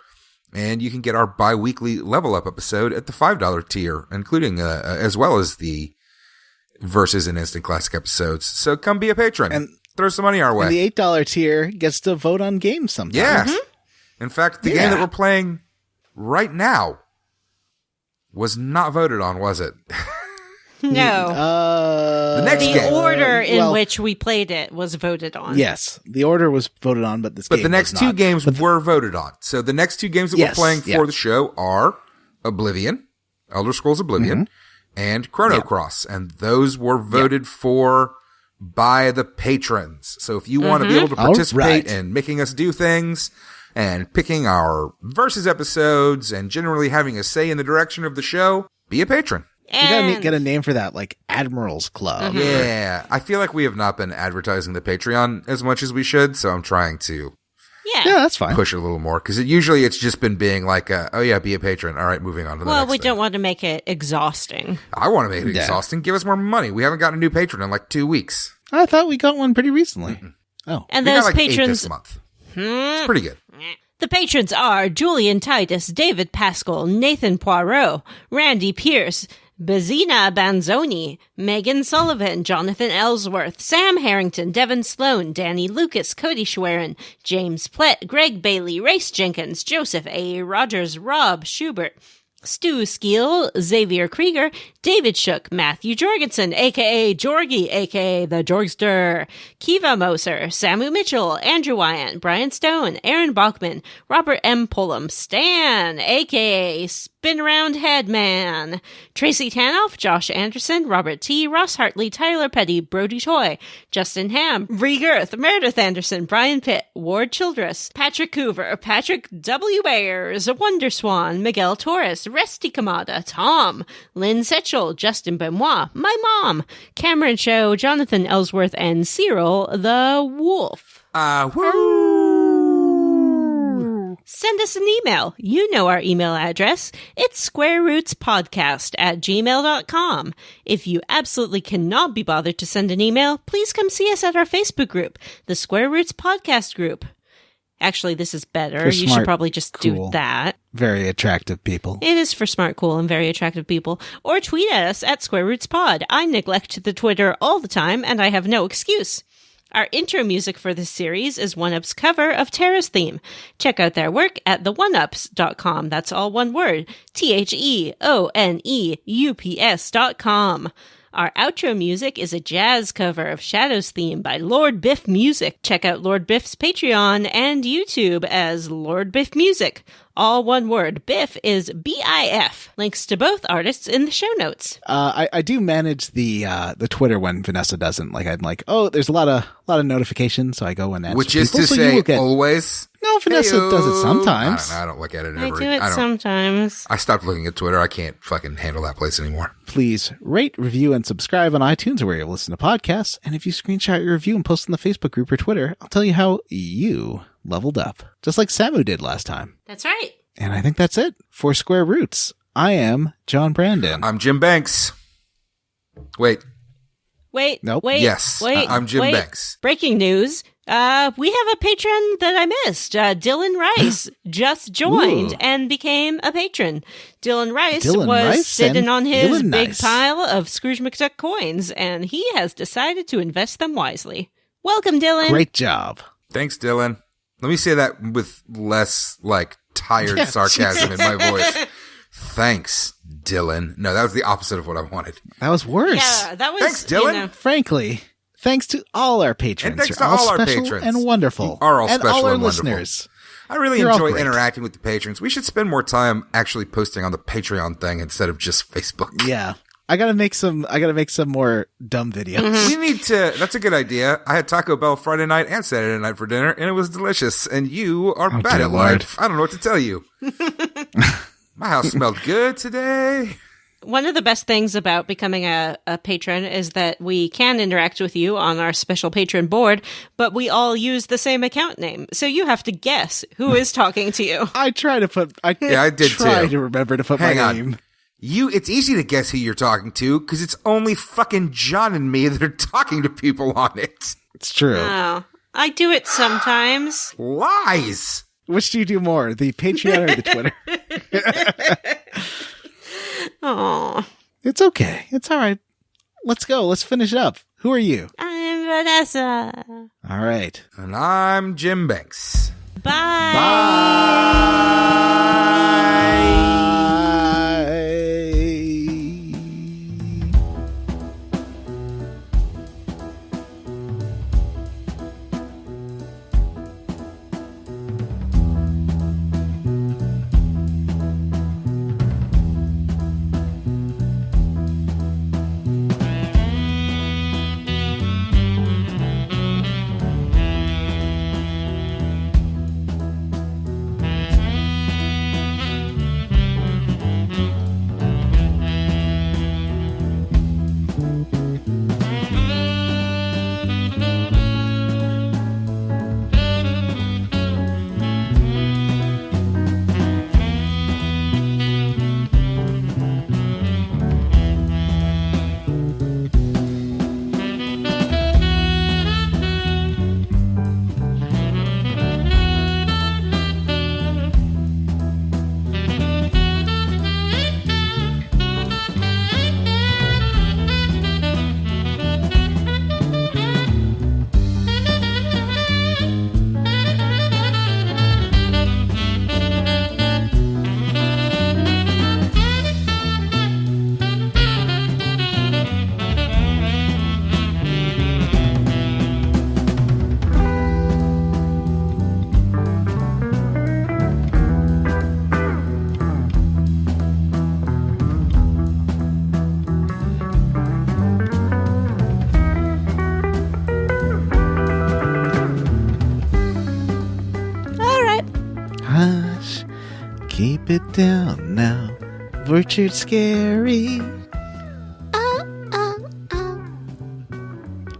And you can get our bi-weekly Level Up episode at the $5 tier, including as well as the Versus and Instant Classic episodes. So come be a patron and throw some money our way. And the $8 tier gets to vote on games sometimes. Yeah. In fact, the game that we're playing right now was not voted on, was it? No. The next game. Order in which we played it was voted on. Yes. The order was voted on, but the next two games were voted on. So the next two games that we're playing for the show are Oblivion, Elder Scrolls Oblivion, and Chrono Cross. And those were voted for by the patrons. So if you want to be able to participate in making us do things and picking our Versus episodes and generally having a say in the direction of the show, be a patron. You gotta get a name for that, like Admirals Club. Yeah. I feel like we have not been advertising the Patreon as much as we should, so I'm trying to Yeah, that's fine. push it a little more. Because usually it's just been being like, oh yeah, be a patron. All right, moving on to the next Well, we thing. don't want to make it exhausting. I want to make it exhausting. Give us more money. We haven't gotten a new patron in like 2 weeks. I thought we got one pretty recently. Oh. And We those got like 8 patrons, this month. It's pretty good. The patrons are Julian Titus, David Pascal, Nathan Poirot, Randy Pierce, Bezina Banzoni, Megan Sullivan, Jonathan Ellsworth, Sam Harrington, Devin Sloan, Danny Lucas, Cody Schwerin, James Plett, Greg Bailey, Race Jenkins, Joseph A. Rogers, Rob Schubert, Stu Skeel, Xavier Krieger, David Shook, Matthew Jorgensen, a.k.a. Jorgie, a.k.a. The Jorgster, Kiva Moser, Samu Mitchell, Andrew Wyant, Brian Stone, Aaron Bachman, Robert M. Pullum, Stan, a.k.a. Spin Around Headman, Tracy Tanoff, Josh Anderson, Robert T., Ross Hartley, Tyler Petty, Brody Toy, Justin Ham, Reegirth, Meredith Anderson, Brian Pitt, Ward Childress, Patrick Hoover, Patrick W. Bayers, Wonder Swan, Miguel Torres, Resty Kamada, Tom, Lynn Setchell, Justin Benoit, my mom, Cameron Show, Jonathan Ellsworth, and Cyril the Wolf. Woo! Send us an email. You know our email address. It's squarerootspodcast@gmail.com. If you absolutely cannot be bothered to send an email, please come see us at our Facebook group, the Square Roots Podcast Group. Actually, this is better. For You smart, should probably just cool, do that. Very attractive people. It is for smart, cool, and very attractive people. Or tweet at us at Square Roots Pod. I neglect the Twitter all the time, and I have no excuse. Our intro music for this series is OneUp's cover of Terra's theme. Check out their work at theoneups.com. That's all one word. TheOneups.com. Our outro music is a jazz cover of Shadow's theme by Lord Biff Music. Check out Lord Biff's Patreon and YouTube as Lord Biff Music. All one word. Biff is B-I-F. Links to both artists in the show notes. I do manage the Twitter when Vanessa doesn't. Like I'm like, oh, there's a lot of notifications, so I go and answer. Which is people, to so you say, will get... always. No, Vanessa does it sometimes. I don't look at it ever. I do it sometimes. I stopped looking at Twitter. I can't fucking handle that place anymore. Please rate, review, and subscribe on iTunes or where you listen to podcasts. And if you screenshot your review and post in the Facebook group or Twitter, I'll tell you how you leveled up. Just like Samu did last time. That's right. And I think that's it for Square Roots. I am John Brandon. I'm Jim Banks. Wait. Nope. Wait. Yes, Wait. I'm Jim wait. Banks. Breaking news. We have a patron that I missed. Dylan Rice just joined Ooh. and became a patron. Dylan Rice Dylan was Rice sitting and on his feeling big nice. pile of Scrooge McDuck coins, and he has decided to invest them wisely. Welcome, Dylan. Great job. Thanks, Dylan. Let me say that with less, tired sarcasm in my voice. Thanks, Dylan. No, that was the opposite of what I wanted. That was worse. Yeah, that was. Thanks, Dylan. Frankly, thanks to all our patrons. And thanks You're to all our special patrons. and wonderful. You are all and special all our and wonderful. listeners. I really You're all enjoy great. interacting with the patrons. We should spend more time actually posting on the Patreon thing instead of just Facebook. Yeah. I gotta make some more dumb videos. Mm-hmm. We need to. That's a good idea. I had Taco Bell Friday night and Saturday night for dinner, and it was delicious. And you are Oh, bad dear at Lord. life. I don't know what to tell you. My house smelled good today. One of the best things about becoming a patron is that we can interact with you on our special patron board, but we all use the same account name. So you have to guess who is talking to you. I try to put. I did try too. to remember to put Hang my on. name. It's easy to guess who you're talking to because it's only fucking John and me that are talking to people on it. It's true. Oh, I do it sometimes. Lies. Which do you do more, the Patreon or the Twitter? Oh, It's okay. It's all right. Let's go. Let's finish up. Who are you? I'm Vanessa. All right. And I'm Jim Banks. Bye. Bye. keep it down now. Richard Scary.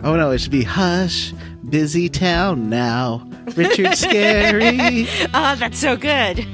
Oh no, it should be hush, busy town now. Richard Scary. Oh, that's so good.